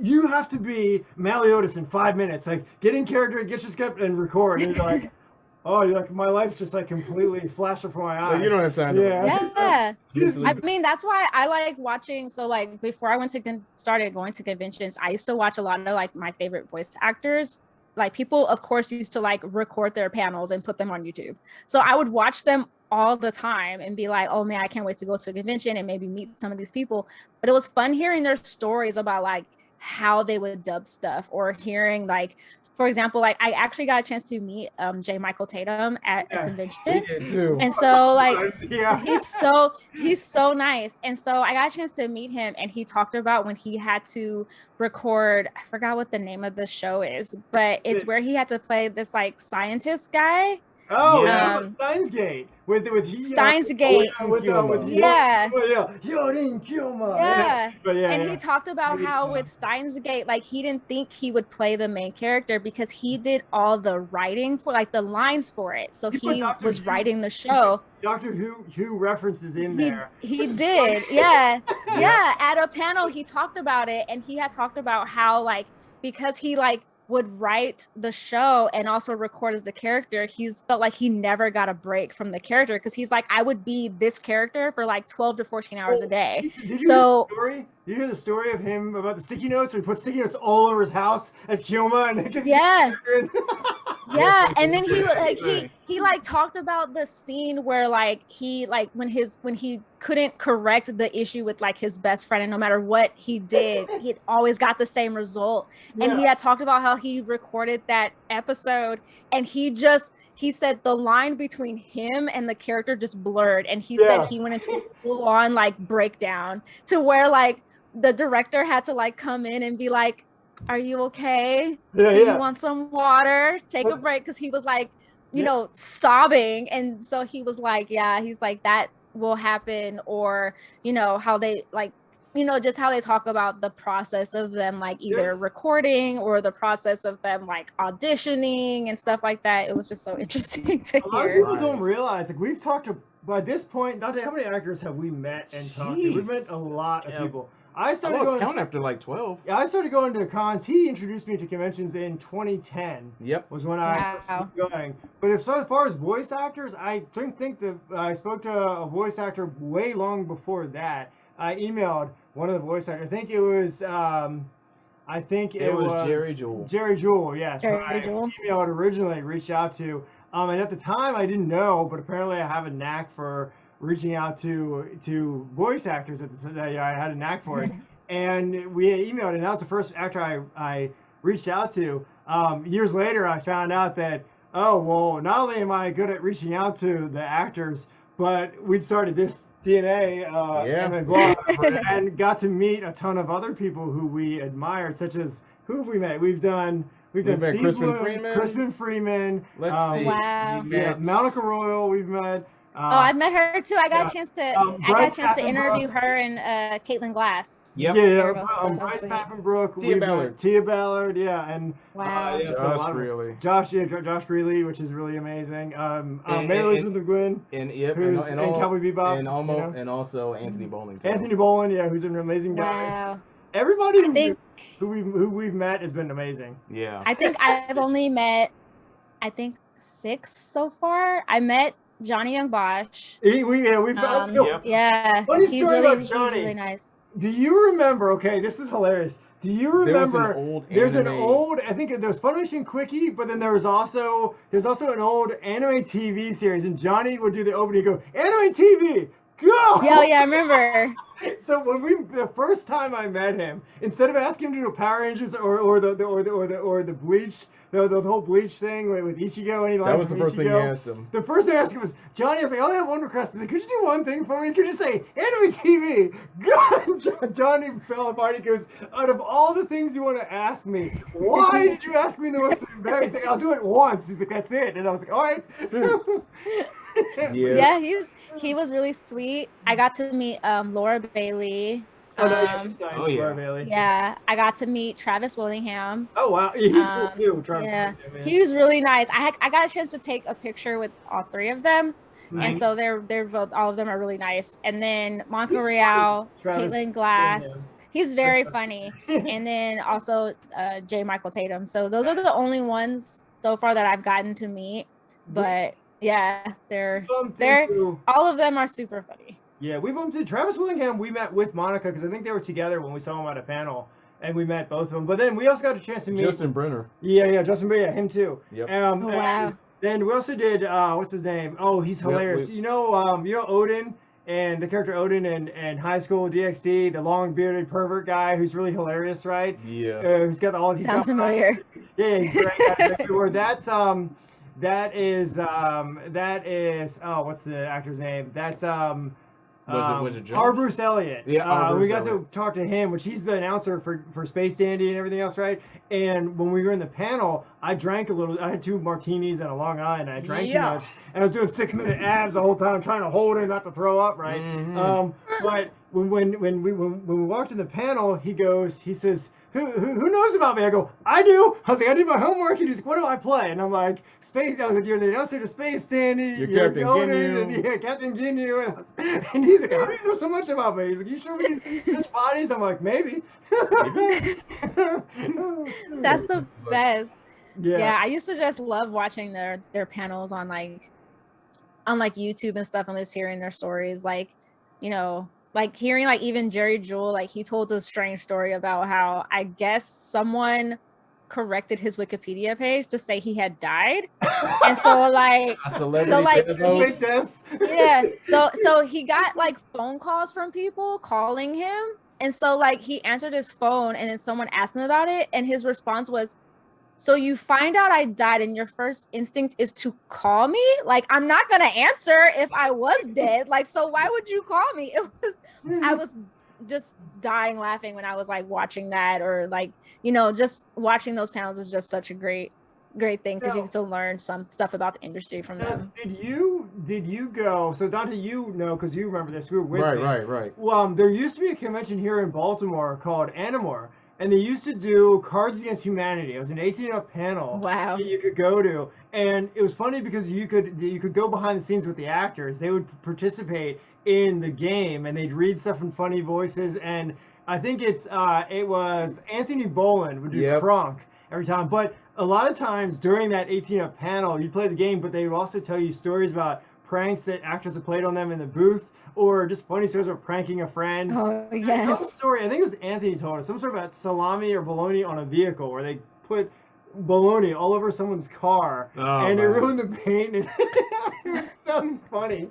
you have to be Meliodas in 5 minutes. Like get in character, get your script, and record. And you're like, you're like my life's just like completely flashed before my eyes. You don't have time. Yeah. I mean that's why I like watching. So like before I went to started going to conventions, I used to watch a lot of like my favorite voice actors. Like people, of course, used to like record their panels and put them on YouTube. So I would watch them all the time and be like, oh man, I can't wait to go to a convention and maybe meet some of these people. But it was fun hearing their stories about like how they would dub stuff, or hearing like, for example, like I actually got a chance to meet J. Michael Tatum at a convention. And so like he's so nice. And so I got a chance to meet him, and he talked about when he had to record, I forgot what the name of the show is, but it's where he had to play this like scientist guy. Oh, Steins Gate with Steins Gate. Yeah. And he talked about how with Steins Gate, like he didn't think he would play the main character because he did all the writing for like the lines for it. So he was writing the show. Doctor Who references in there. He did. Yeah. Yeah. At a panel, he talked about it, and he had talked about how like because he like would write the show and also record as the character, he's felt like he never got a break from the character because he's like, I would be this character for like 12 to 14 hours a day. Did you hear the story of him about the sticky notes, where he put sticky notes all over his house as Kyoma? And yeah, and then he like talked about the scene where like he like when he couldn't correct the issue with like his best friend, and no matter what he did, he always got the same result. And he had talked about how he recorded that episode, and he said the line between him and the character just blurred, and he said he went into a full on like breakdown to where like the director had to like come in and be like, are you okay? Do you want some water? Take a break, because he was like, you know, sobbing. And so he was like, he's like, that will happen. Or, how they like, just how they talk about the process of them like either recording or the process of them like auditioning and stuff like that. It was just so interesting to hear. A lot of people don't realize, like we've talked to, by this point, Dante, how many actors have we met and talked to? We've met a lot of people. I started counting after like 12. Yeah, I started going to cons. He introduced me to conventions in 2010. Yep. Was when I started going. But as far as voice actors, I don't think that I spoke to a voice actor way long before that. I emailed one of the voice actors. I think it was Jerry Jewell. Jerry Jewell, yes. Jerry Jewell. I emailed originally, reached out to. And at the time I didn't know, but apparently I have a knack for reaching out to voice actors I had a knack for it. And we had emailed, and that was the first actor I reached out to. Years later, I found out that, not only am I good at reaching out to the actors, but we'd started this DNA and got to meet a ton of other people who we admired, such as, who have we met? We've done Steve Crispin Freeman. Let's see. Wow. Monica Royal, we've met. I've met her too. I got a chance to interview her and Caitlin Glass. Yep. Bryce Papenbrook. Tia Ballard. And wow. Josh Greeley, which is really amazing. Mary Elizabeth McGuinn, and Cowboy Bebop, and also Anthony Bowling. Anthony Bowling, who's an amazing guy. Wow. Everybody who we've met has been amazing. Yeah. I think I've only met 6 so far. I met Johnny Young Bosch. He's really nice. Do you remember? Okay, this is hilarious. Do you remember? There's an old. I think there's Funimation Quickie, but then there's also an old anime TV series, and Johnny would do the opening. Go, anime TV go. Yeah, I remember. So the first time I met him, instead of asking him to do Power Rangers or the Bleach, the whole Bleach thing with Ichigo, and he that was the first thing you asked him. The first thing I asked him was, Johnny, I was like, I only have one request. I said, could you do one thing for me? Could you say anime TV? God, Johnny fell apart. He goes, out of all the things you want to ask me, why did you ask me the most embarrassing? He's like, I'll do it once. He's like, that's it. And I was like, all right. Yeah, he was really sweet. I got to meet Laura Bailey. Oh, no, yeah, she's nice, Laura Bailey. Yeah, I got to meet Travis Willingham. Oh, wow. He's cool, too. Travis yeah, Willingham, he was really nice. I got a chance to take a picture with all three of them. Nice. And so they're both, all of them are really nice. And then Monica Real, Caitlin Glass. He's very funny. And then also J. Michael Tatum. So those are the only ones so far that I've gotten to meet. But yeah, they're all of them are super funny. Yeah, we bumped into Travis Willingham. We met with Monica because I think they were together when we saw him at a panel, and we met both of them. But then we also got a chance to meet Justin Brenner. Yeah, Justin Brenner, him too. Yep. Wow. And then we also did what's his name? Oh, he's hilarious. You know Odin and the character Odin in High School DxD, the long bearded pervert guy who's really hilarious, right? Yeah. He's got all these. Sounds familiar. Yeah, he's great. That is what's the actor's name? That's was it our Bruce Elliott. Yeah, we got to talk to him, which he's the announcer for Space Dandy and everything else, right? And when we were in the panel, I drank a little. I had 2 martinis and a Long Island, and I drank too much, and I was doing 6-minute abs the whole time, trying to hold it, not to throw up, right? Mm-hmm. But when we walked in the panel, he says, Who knows about me? I go, I do. I was like, I did my homework. And he's like, what do I play? And I'm like, Space. I was like, you're the announcer to Space Dandy. You're Captain Ginyu. Yeah, Captain Ginyu. And he's like, how do you know so much about me? He's like, you sure we can switch bodies? I'm like, maybe. That's the best. Yeah. I used to just love watching their panels on YouTube and stuff, and just hearing their stories. Like, you know, like hearing like even Jerry Jewell, like he told a strange story about how I guess someone corrected his Wikipedia page to say he had died. And so he got like phone calls from people calling him. And so like he answered his phone, and then someone asked him about it, and his response was, so you find out I died and your first instinct is to call me? Like, I'm not going to answer if I was dead. Like, so why would you call me? I was just dying laughing when I was like watching that, or like, you know, just watching those panels is just such a great thing, because you get to learn some stuff about the industry from them. Did you go, so Dante, you know, because you remember this, we were with me. Right. Well, there used to be a convention here in Baltimore called Animore. And they used to do Cards Against Humanity. It was an 18-up panel that you could go to, and it was funny because you could go behind the scenes with the actors. They would participate in the game, and they'd read stuff in funny voices. And I think it was Anthony Boland would do Kronk every time. But a lot of times during that 18-up panel, you'd play the game, but they would also tell you stories about pranks that actors have played on them in the booth, or just funny stories of pranking a friend. Oh, yes. Some story, I think it was Anthony told us, some sort about salami or bologna on a vehicle, where they put bologna all over someone's car, and it ruined the paint. And it was so funny.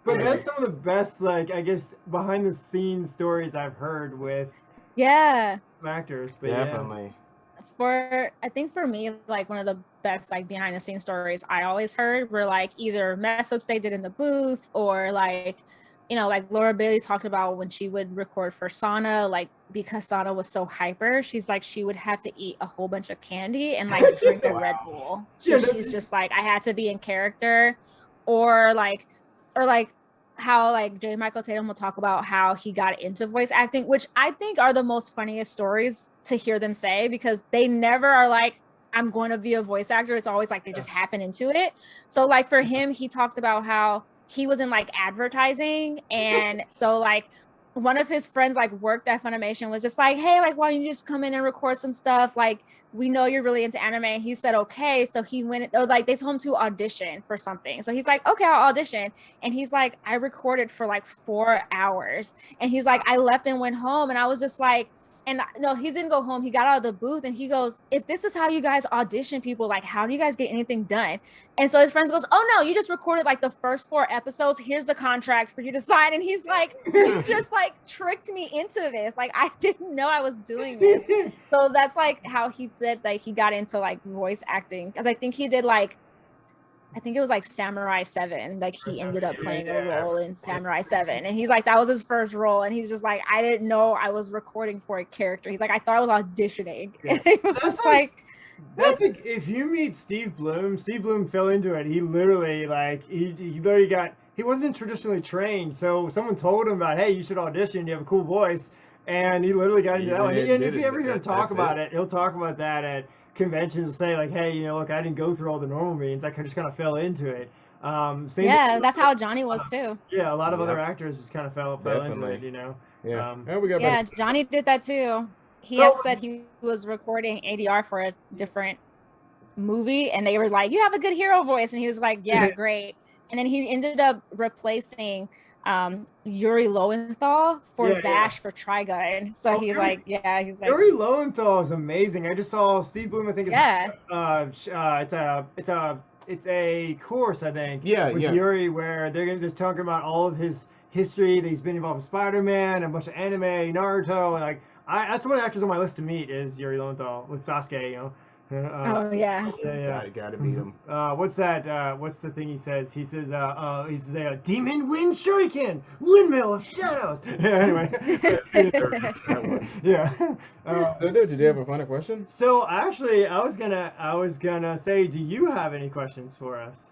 But that's some of the best, like, I guess, behind the scenes stories I've heard with actors. But definitely. I think for me, like one of the best like behind the scenes stories I always heard were like either mess ups they did in the booth, or like, you know, like Laura Bailey talked about when she would record for Sana, like because Sana was so hyper, she's like, she would have to eat a whole bunch of candy and like drink a Red Bull. She's just like, I had to be in character. Or like how like J. Michael Tatum will talk about how he got into voice acting, which I think are the most funniest stories to hear them say, because they never are like, I'm going to be a voice actor. It's always like they just happen into it. So like for him, he talked about how he was in like advertising, and so like one of his friends like worked at Funimation was just like, hey, like why don't you just come in and record some stuff, like we know you're really into anime. He said okay, so he went, like they told him to audition for something, so he's like, okay, I'll audition. And he's like, I recorded for like 4 hours, and he's like, I left and went home, and I was just like, And no, he didn't go home. He got out of the booth and he goes, if this is how you guys audition people, like, how do you guys get anything done? And so his friends goes, oh no, you just recorded like the first 4 episodes. Here's the contract for you to sign. And he's like, you just like tricked me into this. Like, I didn't know I was doing this. So that's like how he said like he got into like voice acting. Cause I think he did like, I think it was like Samurai 7. Like he ended up playing a role in Samurai 7. And he's like, that was his first role. And he's just like, I didn't know I was recording for a character. He's like, I thought I was auditioning. Yeah. And it was that's just like that's like, if you meet Steve Bloom fell into it. He literally like, he literally got, he wasn't traditionally trained. So someone told him about, hey, you should audition. You have a cool voice. And he literally got into that one. And if you ever hear him talk about it, he'll talk about that at conventions and say like, hey, you know, look, I didn't go through all the normal means. I just kind of fell into it. That's how Johnny was too. Yeah, a lot of other actors just kind of fell into it, you know. Yeah, Johnny did that too. He had said he was recording ADR for a different movie, and they were like, "You have a good hero voice," and he was like, "Yeah, great." And then he ended up replacing Yuri Lowenthal for Vash for Trigun. So he's like, Yuri Lowenthal is amazing. I just saw Steve Bloom. I think it's a course, I think. With Yuri, where they're talking about all of his history. That he's been involved with Spider-Man, a bunch of anime, Naruto, and like that's one of the actors on my list to meet is Yuri Lowenthal with Sasuke. You know. Gotta beat him. What's that? What's the thing he says? He says, demon wind shuriken, windmill of shadows. Anyway. So, dude, did you have a final question? So, actually, I was gonna say, do you have any questions for us?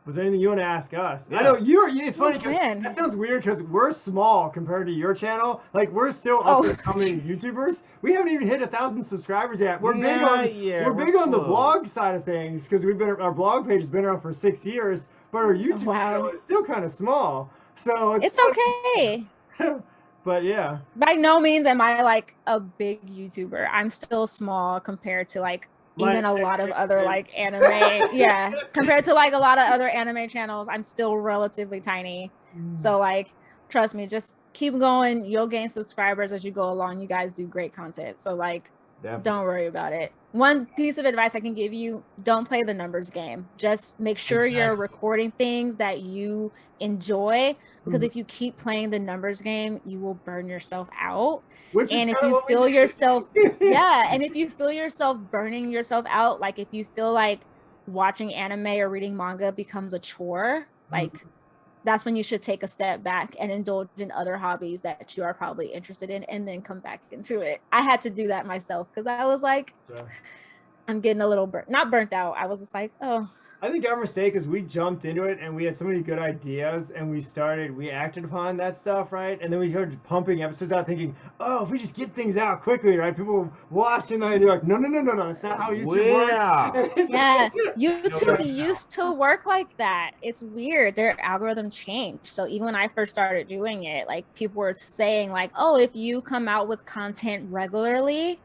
Was there anything you want to ask us? Yeah. I know it's funny because that sounds weird because we're small compared to your channel. Like we're still up and coming YouTubers. We haven't even hit 1,000 subscribers yet. We're big on the blog side of things because our blog page has been around for 6 years, but our YouTube channel is still kind of small. So it's okay. But yeah. By no means am I like a big YouTuber. I'm still small compared to like even a lot of other like anime compared to like a lot of other anime channels. I'm still relatively tiny. So like trust me, just keep going. You'll gain subscribers as you go along. You guys do great content, so like don't worry about it. One piece of advice I can give you: don't play the numbers game. Just make sure you're recording things that you enjoy, because if you keep playing the numbers game, you will burn yourself out. And if you feel yourself and if you feel yourself burning yourself out, like if you feel like watching anime or reading manga becomes a chore, like that's when you should take a step back and indulge in other hobbies that you are probably interested in, and then come back into it. I had to do that myself because I was like, I'm getting a little not burnt out. I was just like, I think our mistake is we jumped into it and we had so many good ideas and we acted upon that stuff, right? And then we started pumping episodes out thinking, if we just get things out quickly, right? People watching that and you're like, no, that's not how YouTube works. Yeah, YouTube used to work like that. It's weird. Their algorithm changed. So even when I first started doing it, like people were saying like, if you come out with content regularly,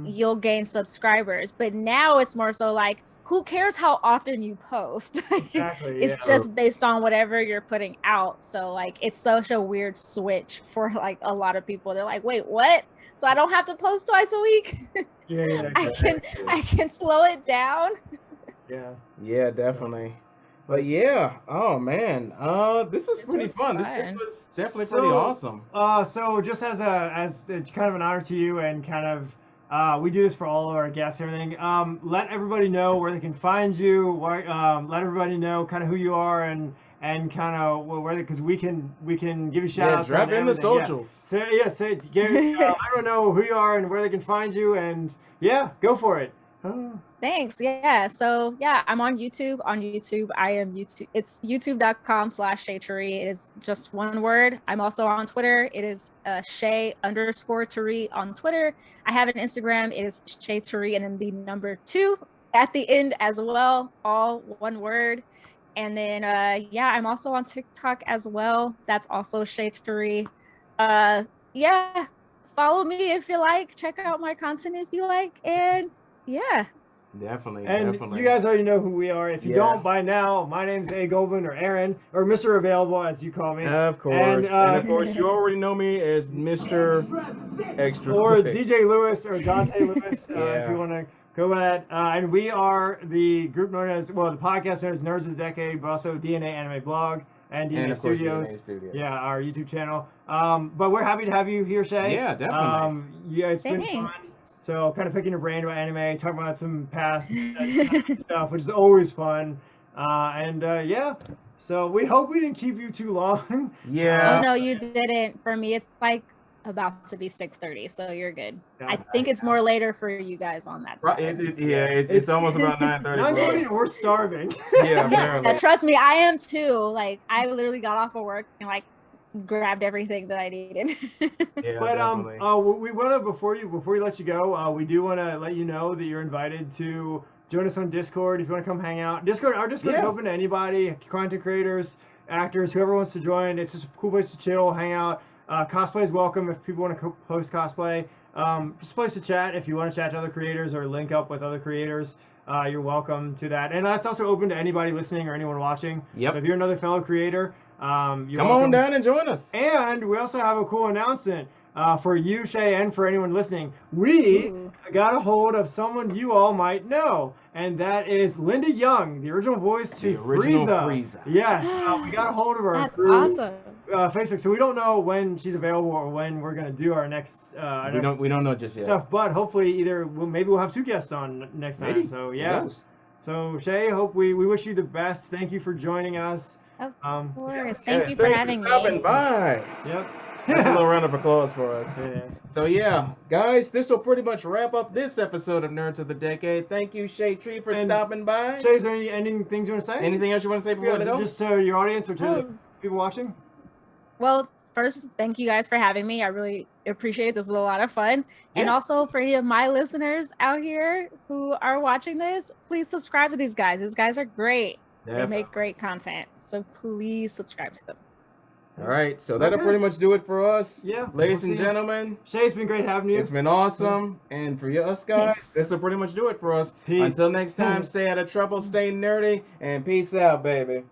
you'll gain subscribers. But now it's more so like, who cares how often you post? It's just based on whatever you're putting out. So like it's such a weird switch for like a lot of people. They're like, wait, what? So I don't have to post twice a week? I can slow it down. Yeah, definitely. But yeah, oh man, this was pretty fun. This was definitely pretty awesome. So just as kind of an honor to you and kind of we do this for all of our guests and everything. Let everybody know where they can find you. Let everybody know kind of who you are and kind of where because we can give you shout outs. Drop in the socials. Let everyone know who you are and where they can find you, and go for it. Thanks. So I'm on YouTube. I am YouTube. It's youtube.com/Shay Taree. It is just one word. I'm also on Twitter. It is Shay_Taree on Twitter. I have an Instagram. It is Shay Taree and then the number 2 at the end as well. All one word. And then I'm also on TikTok as well. That's also Shay Taree. Follow me if you like. Check out my content if you like. And Definitely, and definitely. you guys already know who we are. If you don't by now, my name's A. Goldman or Aaron or Mr. Available as you call me. Of course. And of course, you already know me as Mr. Extra. Or DJ Lewis or Dante Lewis if you want to go by that. And we are the group known as, well, the podcast known as Nerds of the Decade, but also DNA Anime Blog and DNA Studios. Yeah, our YouTube channel. But we're happy to have you here, Shay. Yeah, definitely. Yeah, it's been fun. So kind of picking your brain about anime, talking about some past stuff, which is always fun. Yeah, so we hope we didn't keep you too long. Yeah. Oh no, you didn't. For me, it's like about to be 6:30, so you're good. I think it's more later for you guys on that side. It's almost about 9:30. 9:30, we're starving. Yeah, apparently. Trust me, I am too. Like, I literally got off of work and like grabbed everything that I needed. Yeah, but definitely. We want to before we let you go, we do want to let you know that you're invited to join us on Discord if you want to come hang out. Our Discord is open to anybody, content creators, actors, whoever wants to join. It's just a cool place to chill, hang out. Cosplay is welcome if people want to post cosplay. Just a place to chat if you want to chat to other creators or link up with other creators. You're welcome to that, and that's also open to anybody listening or anyone watching. Yep. So if you're another fellow creator, come on down and join us. And we also have a cool announcement for you, Shay, and for anyone listening. We got a hold of someone you all might know, and that is Linda Young, the original voice to Frieza. Yes, we got a hold of her. That's through awesome. Facebook, so we don't know when she's available or when we're gonna do our next. We don't know just yet. Stuff, but hopefully maybe we'll have 2 guests on next time. Maybe. So yeah. So Shay, we wish you the best. Thank you for joining us. Of course. Thank you for having me. Stopping by. Yep. That's a little round of applause for us. Yeah. So yeah, guys, this will pretty much wrap up this episode of Nerds of the Decade. Thank you, Shay Taree, for stopping by. Shay, is there any ending things you want to say? Anything else you want to say before we go? Just to your audience or to the people watching? Well, first, thank you guys for having me. I really appreciate it. This was a lot of fun. Yeah. And also for any of my listeners out here who are watching this, please subscribe to these guys. These guys are great. They make great content. So please subscribe to them. All right, so that'll pretty much do it for us. Yeah. Ladies and gentlemen. Shay, it's been great having you. It's been awesome. And for us guys, this will pretty much do it for us. Peace. Until next time, stay out of trouble, stay nerdy, and peace out, baby.